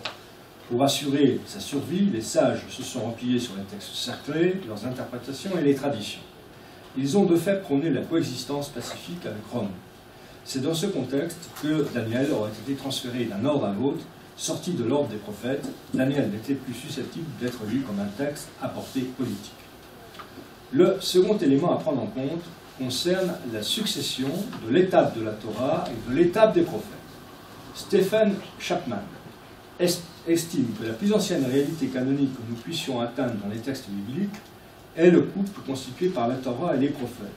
Speaker 1: Pour assurer sa survie, les sages se sont repliés sur les textes sacrés, leurs interprétations et les traditions. Ils ont de fait prôné la coexistence pacifique avec Rome. C'est dans ce contexte que Daniel aurait été transféré d'un ordre à l'autre. Sorti de l'ordre des prophètes, Daniel n'était plus susceptible d'être lu comme un texte à portée politique. Le second élément à prendre en compte concerne la succession de l'étape de la Torah et de l'étape des prophètes. Stephen Chapman estime que la plus ancienne réalité canonique que nous puissions atteindre dans les textes bibliques est le couple constitué par la Torah et les prophètes.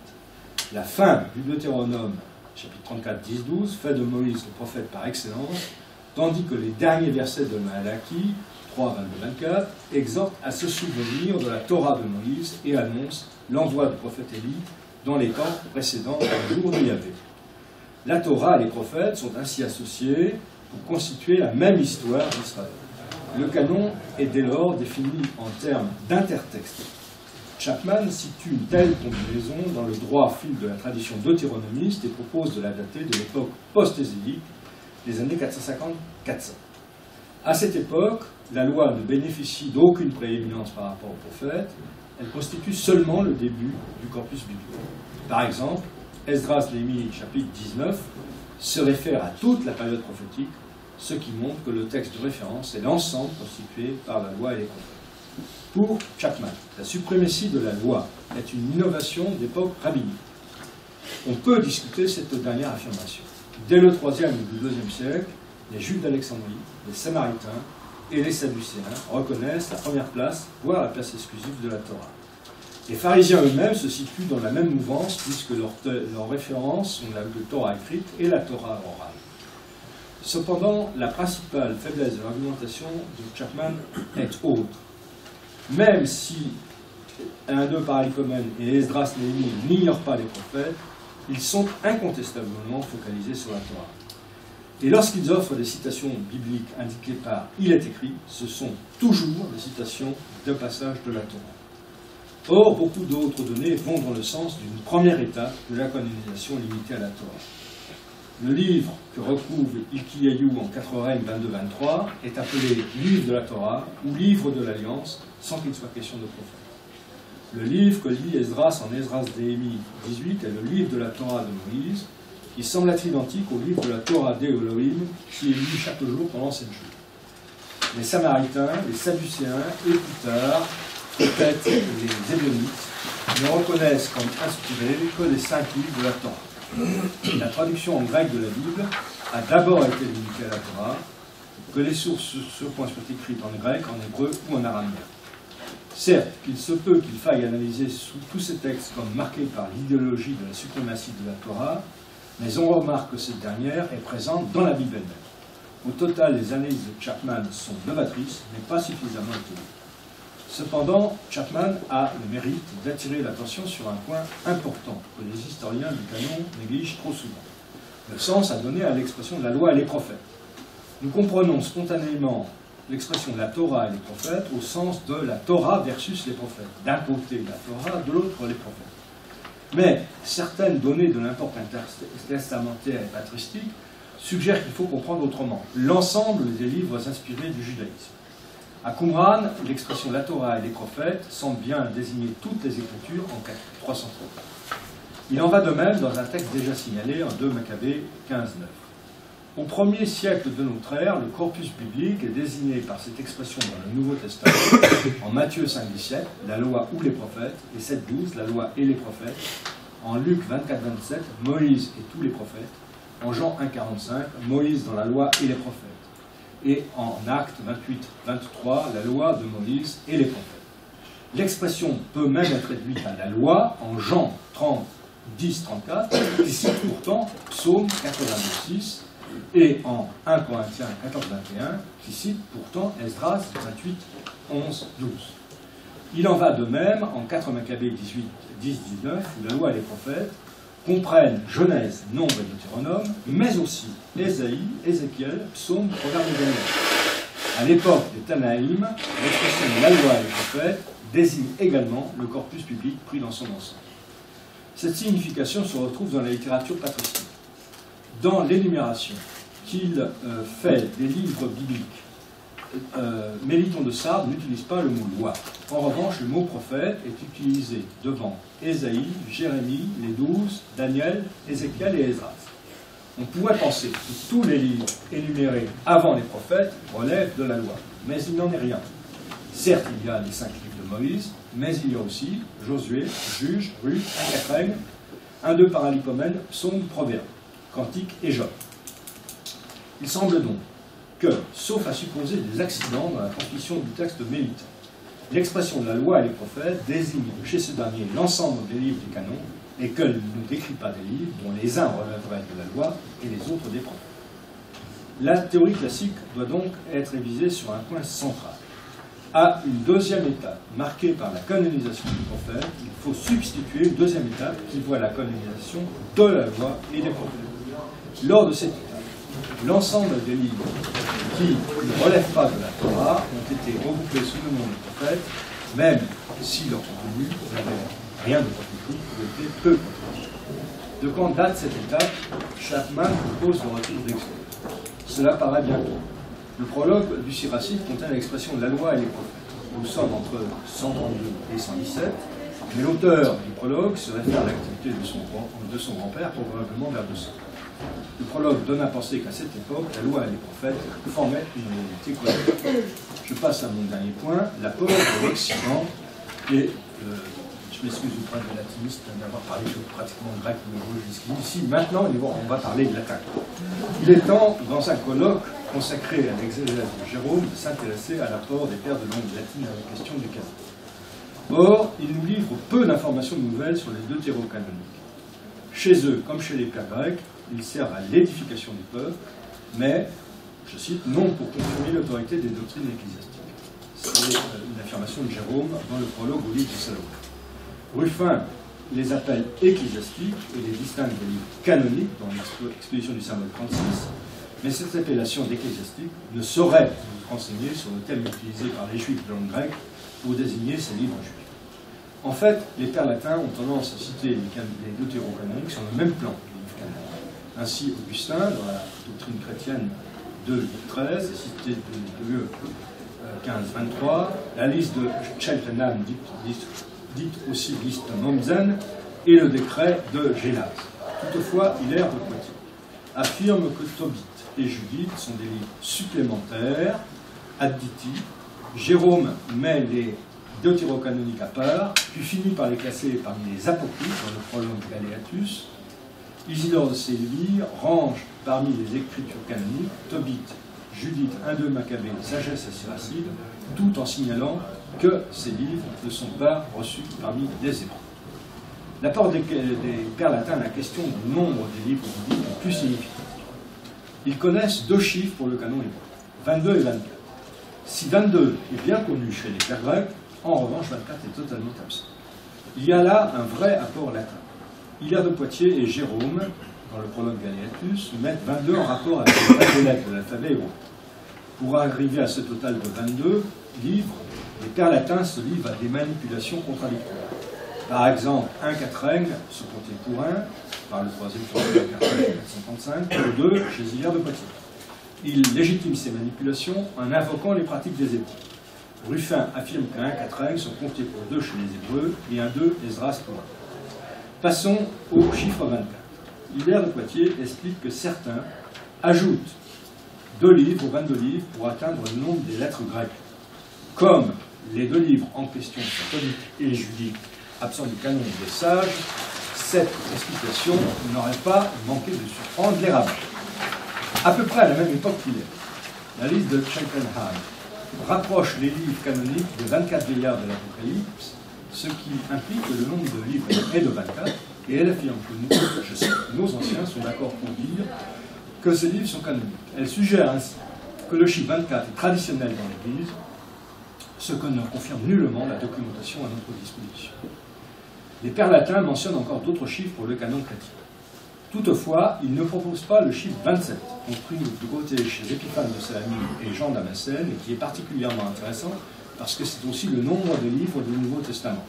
Speaker 1: La fin du Deutéronome, chapitre 34, 10-12, fait de Moïse le prophète par excellence, tandis que les derniers versets de Malachie, 3, 22-24, exhortent à se souvenir de la Torah de Moïse et annoncent l'envoi du prophète Élie dans les temps précédents au jour de Yahvé. La Torah et les prophètes sont ainsi associés pour constituer la même histoire d'Israël. Le canon est dès lors défini en termes d'intertexte. Chapman situe une telle combinaison dans le droit fil de la tradition deutéronomiste et propose de la dater de l'époque post-ésélique, des années 450-400. À cette époque, la loi ne bénéficie d'aucune prééminence par rapport au prophète, elle constitue seulement le début du corpus biblique. Par exemple, Esdras Néhémie, chapitre 19, se réfère à toute la période prophétique, ce qui montre que le texte de référence est l'ensemble constitué par la loi et les prophètes. Pour Chapman, la suprématie de la loi est une innovation d'époque rabbinique. On peut discuter cette dernière affirmation. Dès le 3e ou le 2e siècle, les Juifs d'Alexandrie, les Samaritains et les Sadducéens reconnaissent la première place, voire la place exclusive de la Torah. Les pharisiens eux-mêmes se situent dans la même mouvance puisque leurs références sont la Torah écrite et la Torah orale. Cependant, la principale faiblesse de l'argumentation de Chapman est autre. Même si un d'eux paralipomène et Esdras Néhémie n'ignorent pas les prophètes, ils sont incontestablement focalisés sur la Torah. Et lorsqu'ils offrent des citations bibliques indiquées par « il est écrit », ce sont toujours des citations de passages de la Torah. Or, beaucoup d'autres données vont dans le sens d'une première étape de la canonisation limitée à la Torah. Le livre que recouvre Ilkiyahu en 4 règnes 22-23 est appelé livre de la Torah ou livre de l'Alliance, sans qu'il soit question de prophète. Le livre que lit Esdras en Esdras Néhémie 18 est le livre de la Torah de Moïse, qui semble être identique au livre de la Torah d'Elohim, qui est lu chaque jour pendant 7 jours. Les Samaritains, les Sadducéens et plus tard, peut-être les Ébionites, ne reconnaissent comme inspirés que les 5 livres de la Torah. La traduction en grec de la Bible a d'abord été limitée à la Torah, que les sources sur ce point soient écrites en grec, en hébreu ou en araméen. Certes, il se peut qu'il faille analyser tous ces textes comme marqués par l'idéologie de la suprématie de la Torah, mais on remarque que cette dernière est présente dans la Bible elle-même. Au total, les analyses de Chapman sont novatrices, mais pas suffisamment étonnantes. Cependant, Chapman a le mérite d'attirer l'attention sur un point important que les historiens du canon négligent trop souvent. Le sens à donner à l'expression de la loi et les prophètes. Nous comprenons spontanément l'expression de la Torah et les prophètes au sens de la Torah versus les prophètes. D'un côté la Torah, de l'autre les prophètes. Mais certaines données de l'import testamentaire et patristique suggèrent qu'il faut comprendre autrement l'ensemble des livres inspirés du judaïsme. À Qumran, l'expression la Torah et les prophètes semble bien désigner toutes les Écritures en 330. Il en va de même dans un texte déjà signalé en 2 Maccabées 15-9. Au 1er siècle de notre ère, le corpus biblique est désigné par cette expression dans le Nouveau Testament, en Matthieu 5-17, la loi ou les prophètes, et 7-12, la loi et les prophètes, en Luc 24-27, Moïse et tous les prophètes, en Jean 1-45, Moïse dans la loi et les prophètes, et en Actes 28-23, la loi de Moïse et les prophètes. L'expression peut même être réduite à la loi en Jean 30-10-34, qui cite pourtant Psaume 82-6, et en 1 Corinthiens 14-21, qui cite pourtant Esdras 28-11-12. Il en va de même en 4 Maccabées 18-10-19, où la loi et les prophètes comprennent Genèse, Nombre et Deutéronome, mais aussi Ésaïe, Ézéchiel, Psaume, Proverbe et Daniel. À l'époque des Tanaïm, l'expression de la loi et les prophètes désigne également le corpus biblique pris dans son ensemble. Cette signification se retrouve dans la littérature patristique. Dans l'énumération qu'il fait des livres bibliques, Méliton de Sardes n'utilise pas le mot loi. En revanche, le mot prophète est utilisé devant Ésaïe, Jérémie, les 12, Daniel, Ézéchiel et Esdras. On pourrait penser que tous les livres énumérés avant les prophètes relèvent de la loi, mais il n'en est rien. Certes, il y a les 5 livres de Moïse, mais il y a aussi Josué, Juge, Ruth, 4 règnes, 1-2 Paralipomène, Psaume, Proverbe, Cantique et Job. Il semble donc que, sauf à supposer des accidents dans la transmission du texte mélitain, l'expression de la loi et les prophètes désigne chez ce dernier l'ensemble des livres du canon et qu'elle ne décrit pas des livres dont les uns relèveraient de la loi et les autres des prophètes. La théorie classique doit donc être révisée sur un point central. À une deuxième étape, marquée par la canonisation du prophète, il faut substituer une deuxième étape qui voit la canonisation de la loi et des prophètes. Lors de cette étape, l'ensemble des livres qui ne relèvent pas de la Torah ont été regroupés sous le nom des prophètes, même si leur contenu n'avait rien de prophétique ou était peu prophétique. De quand date cette étape, Chapman propose le retour d'Exode. Cela paraît bien clair. Le prologue du Siracide contient l'expression de la loi et les prophètes. Nous sommes entre 132 et 117, mais l'auteur du prologue se réfère à l'activité de son grand-père, probablement vers 200. Le prologue donne à penser qu'à cette époque, la loi et les prophètes formaient une réalité cohérente. Je passe à mon dernier point, l'apport de l'Occident, et je m'excuse auprès des latinistes d'avoir parlé pratiquement grec ou hébreu jusqu'ici. Maintenant, on va parler de latin. Il est temps, dans un colloque consacré à l'exégèse de Jérôme, de s'intéresser à l'apport des pères de langue latine à la question du canon. Or, ils nous livrent peu d'informations nouvelles sur les deutérocanoniques. Chez eux, comme chez les pères grecs, ils servent à l'édification du peuple, mais, je cite, non pour confirmer l'autorité des doctrines ecclésiastiques. C'est une affirmation de Jérôme dans le prologue au livre de Salomon. Ruffin les appelle ecclésiastiques et les distingue des livres canoniques dans l'exposition du Sermon 36, mais cette appellation d'ecclésiastique ne saurait nous renseigner sur le terme utilisé par les juifs de langue grecque pour désigner ces livres juifs. En fait, les pères latins ont tendance à citer les deutérocanoniques sur le même plan que les livres canoniques. Ainsi, Augustin, dans la doctrine chrétienne 2.13, est cité de 15.23, la liste de Cheltenham, dite aussi liste Mommsen, et le décret de Gélas. Toutefois, Hilaire de Poitiers affirme que Tobit et Judith sont des livres supplémentaires, additi. Jérôme met les deutérocanoniques à part, puis finit par les classer parmi les apocryphes dans le prologue de Galéatus. Isidore de Séville range parmi les écritures canoniques Tobit, Judith, 1-2 Maccabée, Sagesse et Siracide, tout en signalant que ces livres ne sont pas reçus parmi les Hébreux. L'apport des pères latins à la question du nombre des livres bibliques est plus significatif. Ils connaissent deux chiffres pour le canon hébreu, 22 et 24. Si 22 est bien connu chez les pères grecs, en revanche 24 est totalement absent. Il y a là un vrai apport latin. Hilaire de Poitiers et Jérôme, dans le prologue Galéatus, mettent 22 en rapport avec les 22 lettres de l'alphabet hébreu. Pour arriver à ce total de 22 livres, les pères latins se livrent à des manipulations contradictoires. Par exemple, un quatrain, se comptait pour un, par le troisième de 435, pour 2 chez Hilaire de Poitiers. Il légitime ces manipulations en invoquant les pratiques des Hébreux. Ruffin affirme qu'un quatrain sont comptés pour 2 chez les Hébreux et un 2 Esdras pour 1. Passons au chiffre 24. Hilaire de Poitiers explique que certains ajoutent 2 livres ou 22 livres pour atteindre le nombre des lettres grecques. Comme les 2 livres en question sont Tobit et Judith, absents du canon des sages, cette explication n'aurait pas manqué de surprendre les rabbins. À peu près à la même époque qu'Hilaire, la liste de Cheltenham rapproche les livres canoniques de 24 vieillards de l'Apocalypse, ce qui implique que le nombre de livres est de 24, et elle affirme que nous, je cite, nos anciens sont d'accord pour dire que ces livres sont canoniques. Elle suggère ainsi que le chiffre 24 est traditionnel dans l'Église, ce que ne confirme nullement la documentation à notre disposition. Les pères latins mentionnent encore d'autres chiffres pour le canon chrétien. Toutefois, ils ne proposent pas le chiffre 27, compris du côté chez Épiphane de Salamine et Jean Damascène, et qui est particulièrement intéressant parce que c'est aussi le nombre de livres du Nouveau Testament,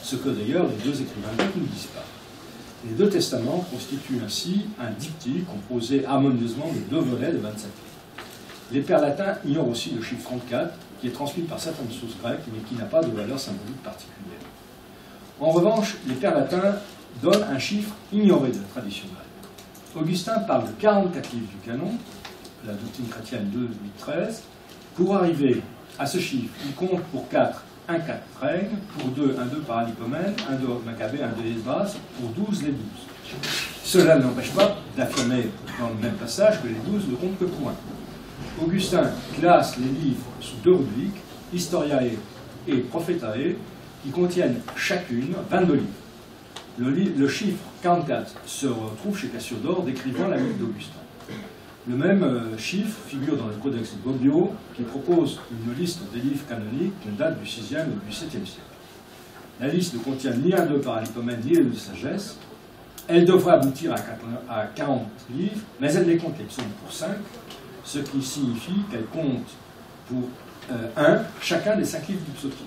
Speaker 1: ce que d'ailleurs les 2 écrivains grecs ne disent pas. Les 2 testaments constituent ainsi un diptyque composé harmonieusement de 2 volets de 27 livres. Les pères latins ignorent aussi le chiffre 34, qui est transmis par certaines sources grecques, mais qui n'a pas de valeur symbolique particulière. En revanche, les pères latins donnent un chiffre ignoré de la tradition grecque. Augustin parle de 44 livres du canon, la doctrine chrétienne 2, 8, 13. Pour arriver à ce chiffre, il compte pour 4, un 4 règles, pour 2, un 2 paralipomène, un 2 Maccabée, un 2 Esdras, pour 12, les 12. Cela n'empêche pas d'affirmer dans le même passage que les 12 ne comptent que pour 1. Augustin classe les livres sous 2 rubriques, Historiae et Prophetae, qui contiennent chacune 22 livres. Le chiffre 44 se retrouve chez Cassiodore décrivant la vie d'Augustin. Le même chiffre figure dans le Codex Bobbio, qui propose une liste des livres canoniques qui datent du 6e ou du 7e siècle. La liste ne contient ni un 2 paralipomène ni un 2 sagesse. Elle devrait aboutir à 40 livres, mais elle les compte les psaumes pour 5, ce qui signifie qu'elle compte pour 1 chacun des 5 livres du psautier.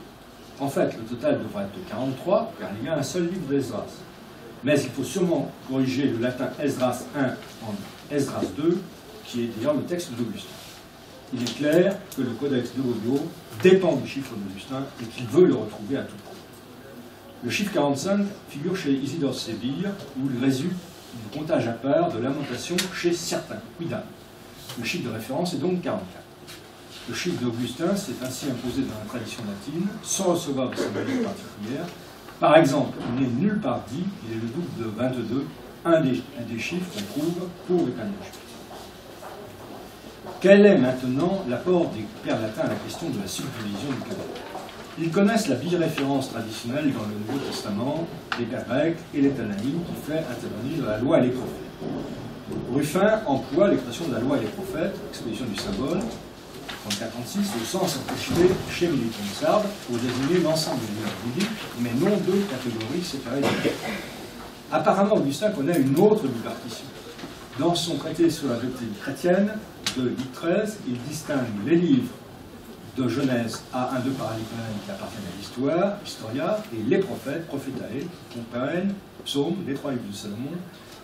Speaker 1: En fait, le total devrait être de 43, car il y a un seul livre d'Esdras. Mais il faut sûrement corriger le latin Esdras 1 en Esdras 2, qui est d'ailleurs le texte d'Augustin. Il est clair que le codex de Odio dépend du chiffre d'Augustin et qu'il veut le retrouver à tout prix. Le chiffre 45 figure chez Isidore de Séville, où il résulte du comptage à part de lamentation chez certains, quidam. Le chiffre de référence est donc 44. Le chiffre d'Augustin s'est ainsi imposé dans la tradition latine, sans recevoir de symbolique particulière. Par exemple, il n'est nulle part dit qu'il est le double de 22, un des chiffres qu'on trouve pour le canon juif. Quel est maintenant l'apport des pères latins à la question de la subdivision du canon? Ils connaissent la biréférence traditionnelle dans le Nouveau Testament des pères grecs et les Tanaïm qui fait intervenir la loi et les prophètes. Ruffin emploie l'expression de la loi et les prophètes, exposition du symbole, 34-36, au sens approché chez Militon Sardes, pour désigner l'ensemble des livres bibliques, mais non deux catégories séparées. Apparemment, Augustin connaît une autre bipartition. Dans son traité sur la doctrine chrétienne, de Ligue 13, il distingue les livres de Genèse à 1-2 Paralipomène qui appartiennent à l'histoire, Historia, et les prophètes, Prophètae, Compagne, Psaumes, les 3 livres de Salomon,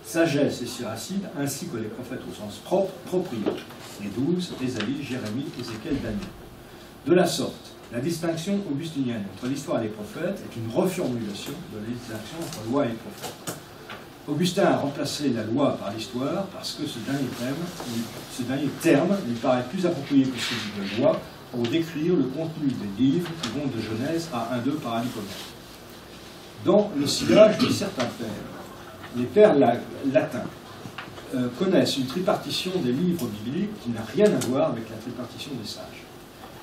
Speaker 1: Sagesse et Siracide, ainsi que les prophètes au sens propre, propriétaires, les 12, Ésaïe, Jérémie, Ézéchiel, Daniel. De la sorte, la distinction augustinienne entre l'histoire et les prophètes est une reformulation de la distinction entre loi et prophète. Augustin a remplacé la loi par l'histoire parce que ce dernier terme lui paraît plus approprié que celui de loi pour décrire le contenu des livres qui vont de Genèse à 1-2 Paralipomène. Dans le sillage de certains pères, les pères latins connaissent une tripartition des livres bibliques qui n'a rien à voir avec la tripartition des sages.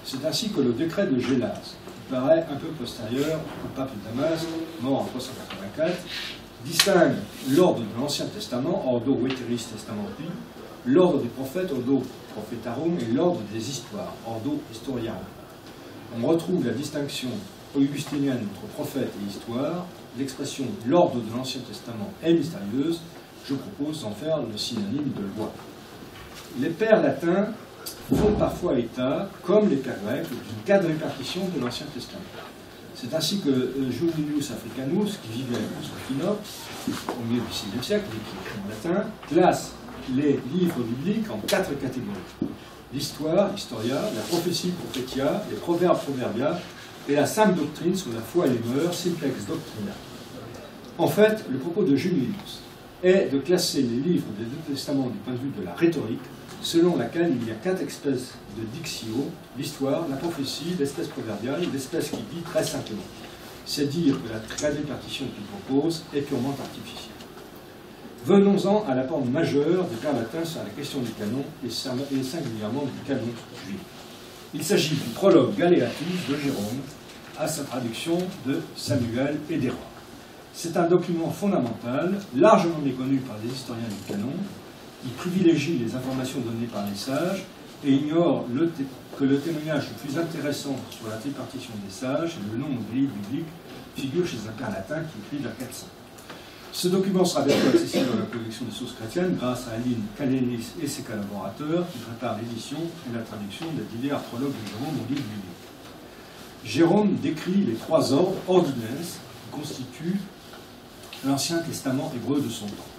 Speaker 1: C'est ainsi que le décret de Gélase, qui paraît un peu postérieur au pape de Damas, mort en 384, distingue l'ordre de l'Ancien Testament, Ordo Veteris Testamenti, l'ordre des prophètes, Ordo Prophetarum, et l'ordre des histoires, Ordo Historiarum. On retrouve la distinction augustinienne entre prophète et histoire. L'expression l'ordre de l'Ancien Testament est mystérieuse. Je propose d'en faire le synonyme de loi. Les pères latins font parfois état, comme les pères grecs, d'une quadripartition de l'Ancien Testament. C'est ainsi que Juvenius Africanus, qui vivait à Constantinople au milieu du VIe siècle et qui écrit en latin, classe les livres bibliques en 4 catégories. L'histoire, Historia, la prophétie, Prophetia, les proverbes, Proverbia, et la sainte doctrine sur la foi et les mœurs, Simplex Doctrina. En fait, le propos de Juvenius est de classer les livres des deux testaments du point de vue de la rhétorique, selon laquelle il y a 4 espèces de dixio, l'histoire, la prophétie, l'espèce proverbiale, l'espèce qui dit très simplement. C'est dire que la quadripartition qu'il propose est purement artificielle. Venons-en à l'apport majeur des pères latins sur la question du canon et singulièrement du canon juif. Il s'agit du prologue Galeatus de Jérôme à sa traduction de Samuel et des rois. C'est un document fondamental, largement méconnu par les historiens du canon. Il privilégie les informations données par les sages et ignore que le témoignage le plus intéressant sur la tripartition des sages et le nombre de livres bibliques figure chez un père latin qui écrit vers 400. Ce document sera bientôt accessible dans la collection des sources chrétiennes grâce à Aline Kalénis et ses collaborateurs qui préparent l'édition et la traduction des divers prologues de Jérôme au livre biblique. Jérôme décrit les 3 ordres ordines qui constituent l'Ancien Testament hébreu de son temps.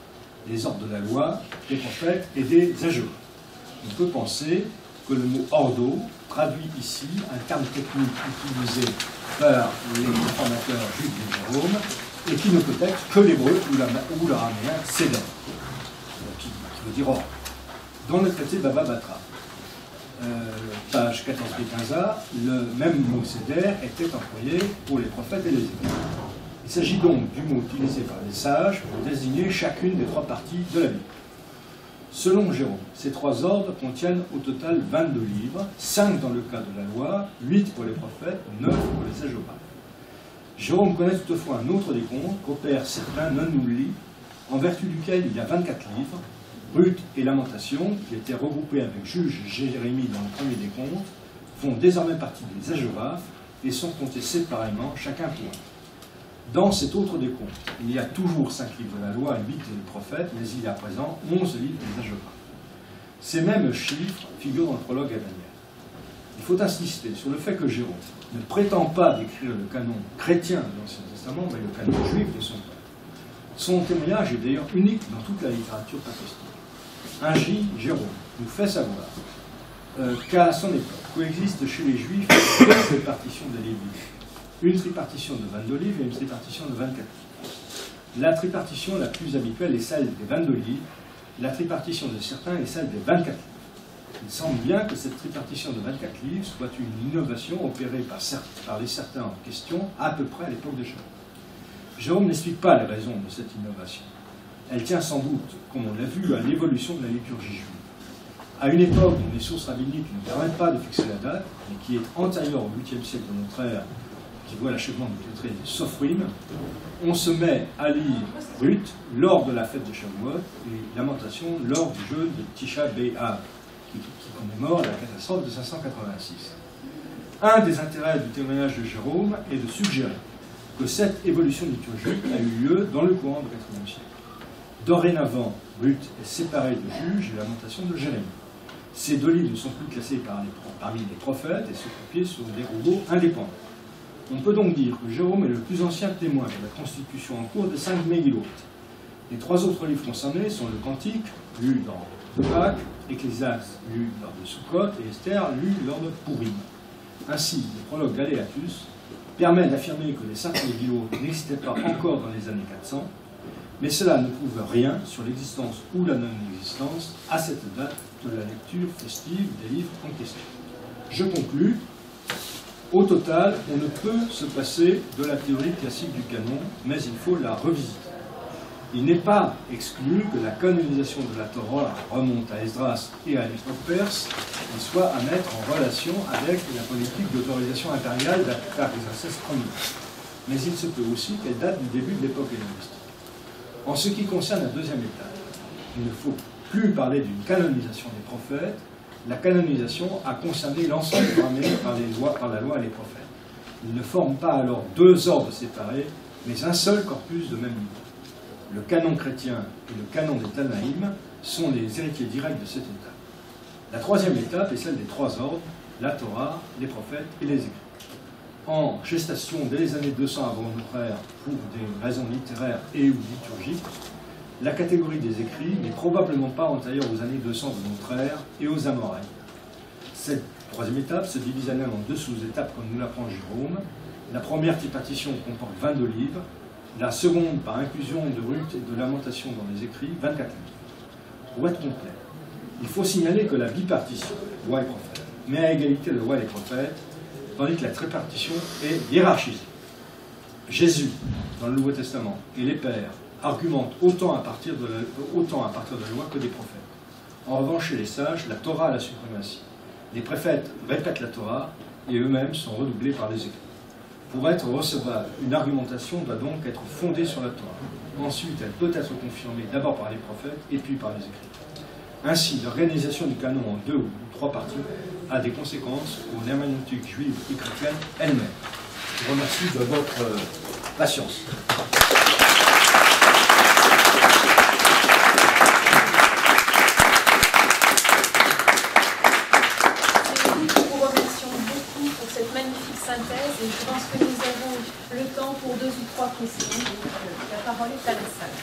Speaker 1: Les ordres de la loi, des prophètes et des ageux. On peut penser que le mot ordo traduit ici un terme technique utilisé par les informateurs juifs de Jérôme et qui ne peut être que l'hébreu ou l'araméen sédère, qui veut dire ordre. Dans le traité Baba Batra, page 14b-15a, le même mot sédère était employé pour les prophètes et les évêques. Il s'agit donc du mot utilisé par les sages pour désigner chacune des 3 parties de la Bible. Selon Jérôme, ces 3 ordres contiennent au total 22 livres, 5 dans le cas de la loi, 8 pour les prophètes, 9 pour les sages-opales. Jérôme connaît toutefois un autre décompte qu'opère certains non-nulli, en vertu duquel il y a 24 livres, Ruth et Lamentation, qui étaient regroupés avec Juge et Jérémie dans le premier décompte, font désormais partie des agégraphes et sont comptés séparément, chacun pour un. Dans cet autre décompte, il y a toujours 5 livres de la loi et 8 des prophètes, mais il y a à présent 11 livres des géographes. Ces mêmes chiffres figurent dans le prologue à Daniel. Il faut insister sur le fait que Jérôme ne prétend pas décrire le canon chrétien de l'Ancien Testament, mais le canon juif de son père. Son témoignage est d'ailleurs unique dans toute la littérature patristique. Ainsi, Jérôme nous fait savoir qu'à son époque, coexistent chez les Juifs deux répartitions des livres bibliques. Une tripartition de 22 livres et une tripartition de 24 livres. La tripartition la plus habituelle est celle des 22 livres, la tripartition de certains est celle des 24 livres. Il semble bien que cette tripartition de 24 livres soit une innovation opérée par les certains en question à peu près à l'époque de Jérôme. Jérôme n'explique pas les raisons de cette innovation. Elle tient sans doute, comme on l'a vu, à l'évolution de la liturgie juive. À une époque où les sources rabbiniques ne permettent pas de fixer la date, mais qui est antérieure au 8e siècle de notre ère, qui voit l'achèvement du traité de Sophrim, on se met à lire Ruth lors de la fête de Shavuot et Lamentation lors du jeûne de Tisha B'Av, qui commémore la catastrophe de 586. Un des intérêts du témoignage de Jérôme est de suggérer que cette évolution liturgique a eu lieu dans le courant du IVe siècle. Dorénavant, Ruth est séparée de Juge et Lamentation de Jérémie. Ces deux livres ne sont plus classés parmi les prophètes et se copiés sur des rouleaux indépendants. On peut donc dire que Jérôme est le plus ancien témoin de la constitution en cours des 5 Megillot. Les 3 autres livres concernés sont le Cantique, lu lors de Pâques, Ecclésiaste, lu lors de Sukkot, et Esther, lu lors de Purim. Ainsi, le prologue Galéatus permet d'affirmer que les 5 Megillot n'existaient pas encore dans les années 400, mais cela ne prouve rien sur l'existence ou la non-existence, à cette date, de la lecture festive des livres en question. Je conclus. Au total, on ne peut se passer de la théorie classique du canon, mais il faut la revisiter. Il n'est pas exclu que la canonisation de la Torah remonte à Esdras et à l'époque perse et soit à mettre en relation avec la politique d'autorisation impériale d'Artaxerxès Ier. Mais il se peut aussi qu'elle date du début de l'époque hellénistique. En ce qui concerne la deuxième étape, il ne faut plus parler d'une canonisation des prophètes. La canonisation a concerné l'ensemble programmé par la loi et les prophètes. Ils ne forment pas alors deux ordres séparés, mais un seul corpus de même niveau. Le canon chrétien et le canon des Tanaïm sont les héritiers directs de cette étape. La troisième étape est celle des 3 ordres, la Torah, les prophètes et les écrits. En gestation dès les années 200 avant notre ère pour des raisons littéraires et ou liturgiques, la catégorie des écrits n'est probablement pas antérieure aux années 200 de notre ère et aux Amoraïdes. Cette troisième étape se divise elle-même en 2 sous-étapes comme nous l'apprend Jérôme. La première tripartition comporte 22 livres, la seconde par inclusion de Ruth et de Lamentation dans les écrits, 24 livres. Pour être complet, il faut signaler que la bipartition, loi et prophète, met à égalité le loi et les prophètes, tandis que la tripartition est hiérarchisée. Jésus, dans le Nouveau Testament, et les pères argumentent autant à partir de la loi que des prophètes. En revanche, chez les sages, la Torah a la suprématie. Les prophètes répètent la Torah et eux-mêmes sont redoublés par les écrits. Pour être recevable, une argumentation doit donc être fondée sur la Torah. Ensuite, elle peut être confirmée d'abord par les prophètes et puis par les écrits. Ainsi, l'organisation du canon en 2 ou 3 parties a des conséquences pour l'herméneutique juive et chrétienne elle-même. Je vous remercie de votre patience.
Speaker 2: Synthèse, et je pense que nous avons le temps pour 2 ou 3 questions. Donc, la parole est à la salle.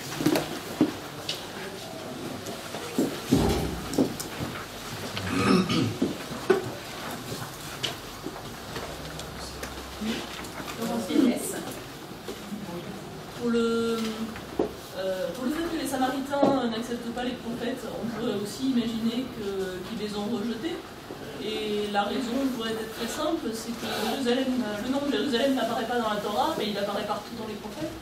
Speaker 3: Pour le fait que les Samaritains n'acceptent pas les prophètes, on pourrait aussi imaginer qu'ils les ont rejetés. Et la raison pourrait être très simple, c'est que le nom de Jérusalem n'apparaît pas dans la Torah, mais il apparaît partout dans les prophètes.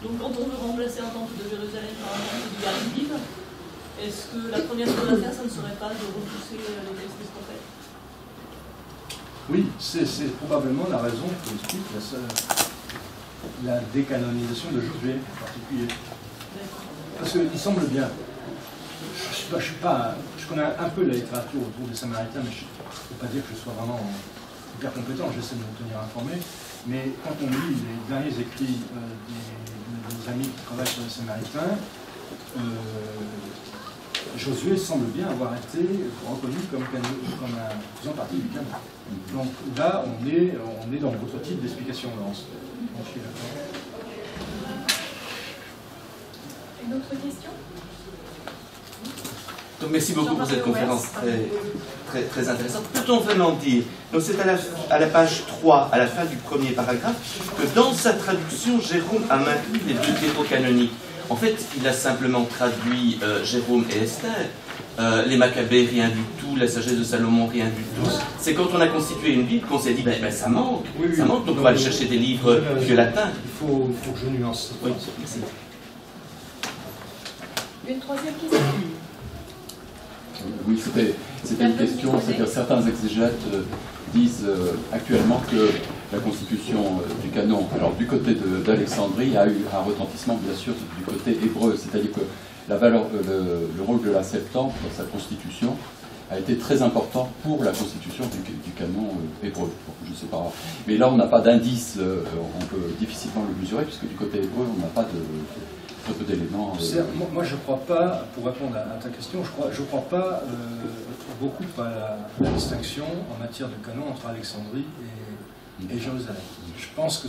Speaker 3: Donc quand on veut remplacer un temple de Jérusalem par un temple du Yardim, est-ce que la première chose à faire, ça ne serait pas de repousser les textes des prophètes?
Speaker 1: Oui, c'est probablement la raison qui explique la décanonisation de Josué en particulier. Parce qu'il semble bien, je connais un peu la littérature autour des Samaritains, mais je ne peux pas dire que je sois vraiment hyper compétent, j'essaie de me tenir informé, mais quand on lit les derniers écrits des amis qui travaillent sur les Samaritains, Josué semble bien avoir été reconnu comme faisant partie du canon. Donc là, on est dans votre type d'explication, Laurence. Donc, je suis d'accord.
Speaker 2: Une autre question?
Speaker 4: Donc, merci beaucoup pour cette conférence très intéressante. Peut-on vraiment dire, donc c'est à la page 3, à la fin du premier paragraphe, que dans sa traduction, Jérôme a maintenu les deux dépôts canoniques. En fait, il a simplement traduit Jérôme et Esther, les Maccabées, rien du tout, la sagesse de Salomon, rien du tout. C'est quand on a constitué une Bible qu'on s'est dit, ça manque, ça manque, donc on va aller chercher des livres vieux latins.
Speaker 1: Il faut que je nuance.
Speaker 4: Oui, merci.
Speaker 2: Une troisième question?
Speaker 5: Oui, c'était une question, c'est-à-dire certains exégètes disent actuellement que la constitution du canon, alors du côté d'Alexandrie, a eu un retentissement bien sûr du côté hébreu, c'est-à-dire que la valeur, le rôle de la Septante dans sa constitution a été très important pour la constitution du canon hébreu. Je ne sais pas. Mais là, on n'a pas d'indice, on peut difficilement le mesurer, puisque du côté hébreu, on n'a pas très peu d'éléments.
Speaker 1: Moi, je ne crois pas, pour répondre à ta question, je crois pas beaucoup à la distinction en matière de canon entre Alexandrie et Jérusalem. Je pense que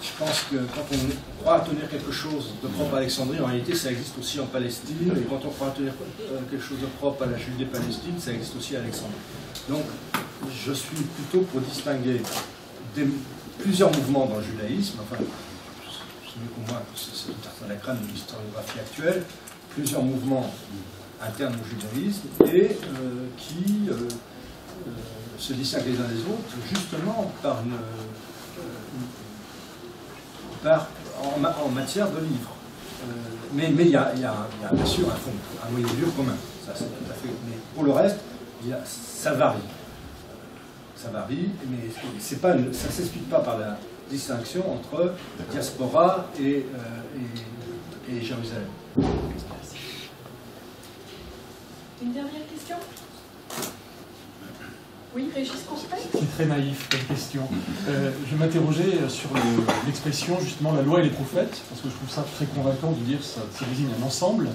Speaker 1: Je pense que quand on croit tenir quelque chose de propre à Alexandrie, en réalité, ça existe aussi en Palestine. Et quand on croit tenir quelque chose de propre à la Judée-Palestine, ça existe aussi à Alexandrie. Donc, je suis plutôt pour distinguer plusieurs mouvements dans le judaïsme. Enfin, c'est mieux pour moi, c'est une tarte à la crème de l'historiographie actuelle. Plusieurs mouvements internes au judaïsme et qui se distinguent les uns des autres justement par en matière de livres. Mais il y a bien sûr un noyau dur commun. Ça, c'est tout à fait. Mais pour le reste, ça varie. Ça varie, mais ça ne s'explique pas par la distinction entre diaspora et Jérusalem.
Speaker 2: Une dernière question? Oui, Régis Cospet.
Speaker 6: C'est très naïf comme question. Je m'interrogeais sur l'expression justement la loi et les prophètes, parce que je trouve ça très convaincant de dire que ça désigne un ensemble.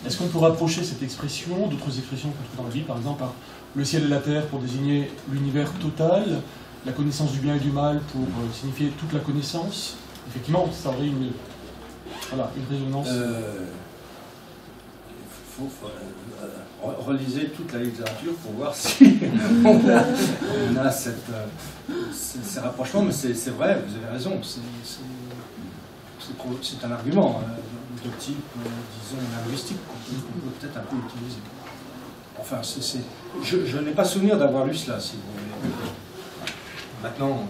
Speaker 6: Est-ce qu'on peut rapprocher cette expression d'autres expressions qu'on trouve dans la Bible, par exemple par le ciel et la terre pour désigner l'univers total, la connaissance du bien et du mal pour signifier toute la connaissance? Effectivement, ça aurait une résonance.
Speaker 1: Relisez toute la littérature pour voir si on a ces rapprochements, mais c'est vrai, vous avez raison, c'est un argument de type, disons, linguistique qu'on peut peut-être un peu utiliser. Enfin, je n'ai pas souvenir d'avoir lu cela, si vous voulez. Maintenant...